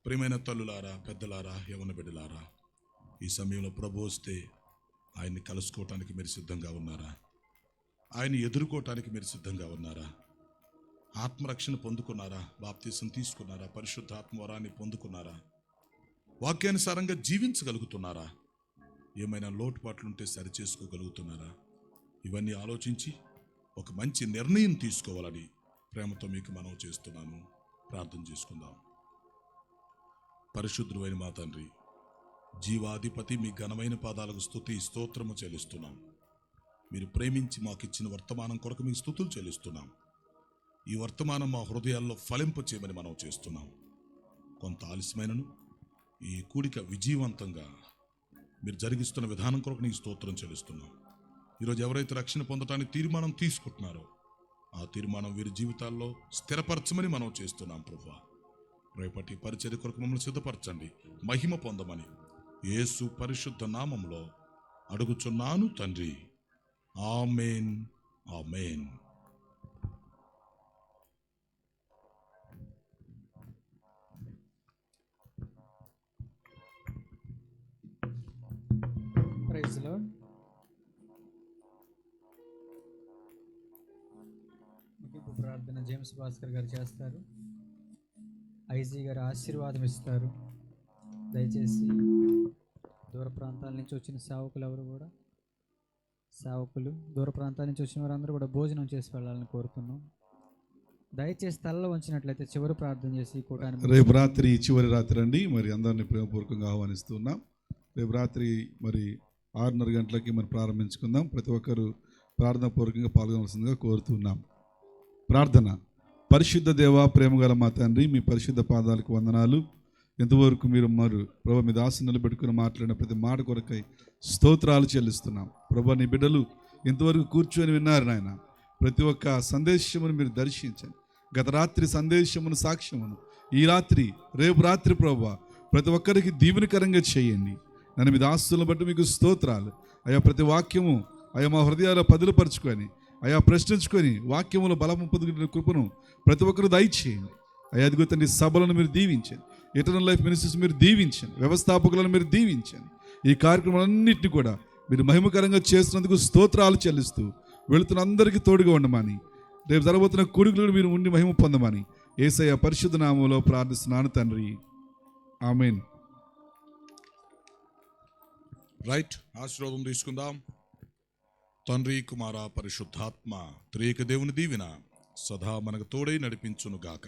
ప్రియమైన తల్లులారా, పెద్దలారా, యవ్వన బిడ్డలారా, ఈ సమయంలో ప్రభు వస్తే ఆయన్ని కలుసుకోవటానికి మీరు సిద్ధంగా ఉన్నారా? ఆయన ఎదుర్కోవటానికి మీరు సిద్ధంగా ఉన్నారా? ఆత్మరక్షణ పొందుకున్నారా? బాప్తీసం తీసుకున్నారా? పరిశుద్ధాత్మ వరాన్ని పొందుకున్నారా? వాక్యానుసారంగా జీవించగలుగుతున్నారా? ఏమైనా లోటుపాట్లుంటే సరిచేసుకోగలుగుతున్నారా? ఇవన్నీ ఆలోచించి ఒక మంచి నిర్ణయం తీసుకోవాలని ప్రేమతో మీకు మనవి చేస్తున్నాను. ప్రార్థన చేసుకుందాం. పరిశుద్ధుడైన మా తండ్రి, జీవాధిపతి, మీ ఘనమైన పాదాలకు స్తుతి స్తోత్రము చెల్లిస్తున్నాం. మీరు ప్రేమించి మాకు ఇచ్చిన వర్తమానం కొరకు మీకు స్తుతులు చెల్లిస్తున్నాం. ఈ వర్తమానం మా హృదయాల్లో ఫలింపచేయమని మనం చేస్తున్నాం. కొంత ఆలస్యమైనను ఈ కూడిక విజయవంతంగా మీరు జరిగిస్తున్న విధానం కొరకు నీకు స్తోత్రం చెల్లిస్తున్నాం. ఈరోజు ఎవరైతే రక్షణ పొందటానికి తీర్మానం తీసుకుంటున్నారో ఆ తీర్మానం వీరి జీవితాల్లో స్థిరపరచమని మనం చేస్తున్నాం. ప్రభువా, రేపటి పరిచర్య కొరకు మమ్మల్ని సిద్ధపరచండి, మహిమ పొందమని యేసు పరిశుద్ధ నామంలో అడుగుచున్నాను తండ్రి. Amen, amen. Praise Lord. ముగింపు ప్రార్థన జేమ్స్ భాస్కర్ గారు చేస్తారు. ఐజీ గారు ఆశీర్వాదం ఇస్తారు. దయచేసి దూర ప్రాంతాల నుంచి వచ్చిన సేవకులు దూర ప్రాంతాల నుంచి వచ్చిన వారందరూ కూడా భోజనం చేసి వెళ్ళాలని కోరుతున్నాం. దయచేసి తలలో వంచినట్లయితే చివరి ప్రార్థన చేసి కూటాన్ని రేపు రాత్రి చివరి రాత్రి అండి. మరి అందరినీ ప్రేమపూర్వకంగా ఆహ్వానిస్తున్నాం. రేపు రాత్రి మరి 6:30 గంటలకి మరి ప్రారంభించుకుందాం. ప్రతి ఒక్కరూ ప్రార్థనాపూర్వకంగా పాల్గొనవలసిందిగా కోరుతున్నాం. ప్రార్థన. పరిశుద్ధ దేవ, ప్రేమగల మా తండ్రి, మీ పరిశుద్ధ పాదాలకు వందనాలు. ఎంతవరకు మీరు ప్రభు మీ దాసు నిలబెట్టుకుని మాట్లాడిన ప్రతి మాట కొరకై స్తోత్రాలు చెల్లిస్తున్నాం. ప్రభు, నీ బిడ్డలు ఇంతవరకు కూర్చొని విన్నారు నాయన. ప్రతి ఒక్క సందేశమును మీరు దర్శించండి. గత రాత్రి సందేశమును, సాక్ష్యమును ఈ రాత్రి, రేపు రాత్రి ప్రభు ప్రతి ఒక్కరికి దీవెనకరంగా చేయండి. నన్ను మీ దాస్తులను బట్టి మీకు స్తోత్రాలు. అయా ప్రతి వాక్యము అయా మా హృదయాల్లో పదులుపరుచుకొని అయా ప్రశ్నించుకొని వాక్యములో బలము పొందుకునే కృపను ప్రతి ఒక్కరు దయచేయండి. అయా అదిగో తండ్రి, సభలను మీరు దీవించండి. ఎటర్నల్ లైఫ్ మినిస్ట్రీస్ మీరు దీవించండి. వ్యవస్థాపకులను మీరు దీవించండి. ఈ కార్యక్రమాలన్నింటినీ కూడా మీరు మహిమకరంగా చేస్తున్నందుకు స్తోత్రాలు చెల్లిస్తూ వెళుతున్న అందరికీ తోడుగా ఉండమని, రేపు జరగబోతున్న కూడికలను మీరు ఉండి మహిమ పొందమని యేసయ్య పరిశుద్ధ నామములో ప్రార్థిస్తున్నాను తండ్రి. ఆమేన్. రైట్, ఆశీర్వాదం తీసుకుందాం. తండ్రి, కుమార, పరిశుద్ధాత్మ త్రియేక దేవుని దీవెన సదా మనకు తోడై నడిపించును గాక.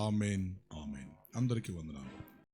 ఆమేన్, ఆమేన్. అందరికీ వందనాలు.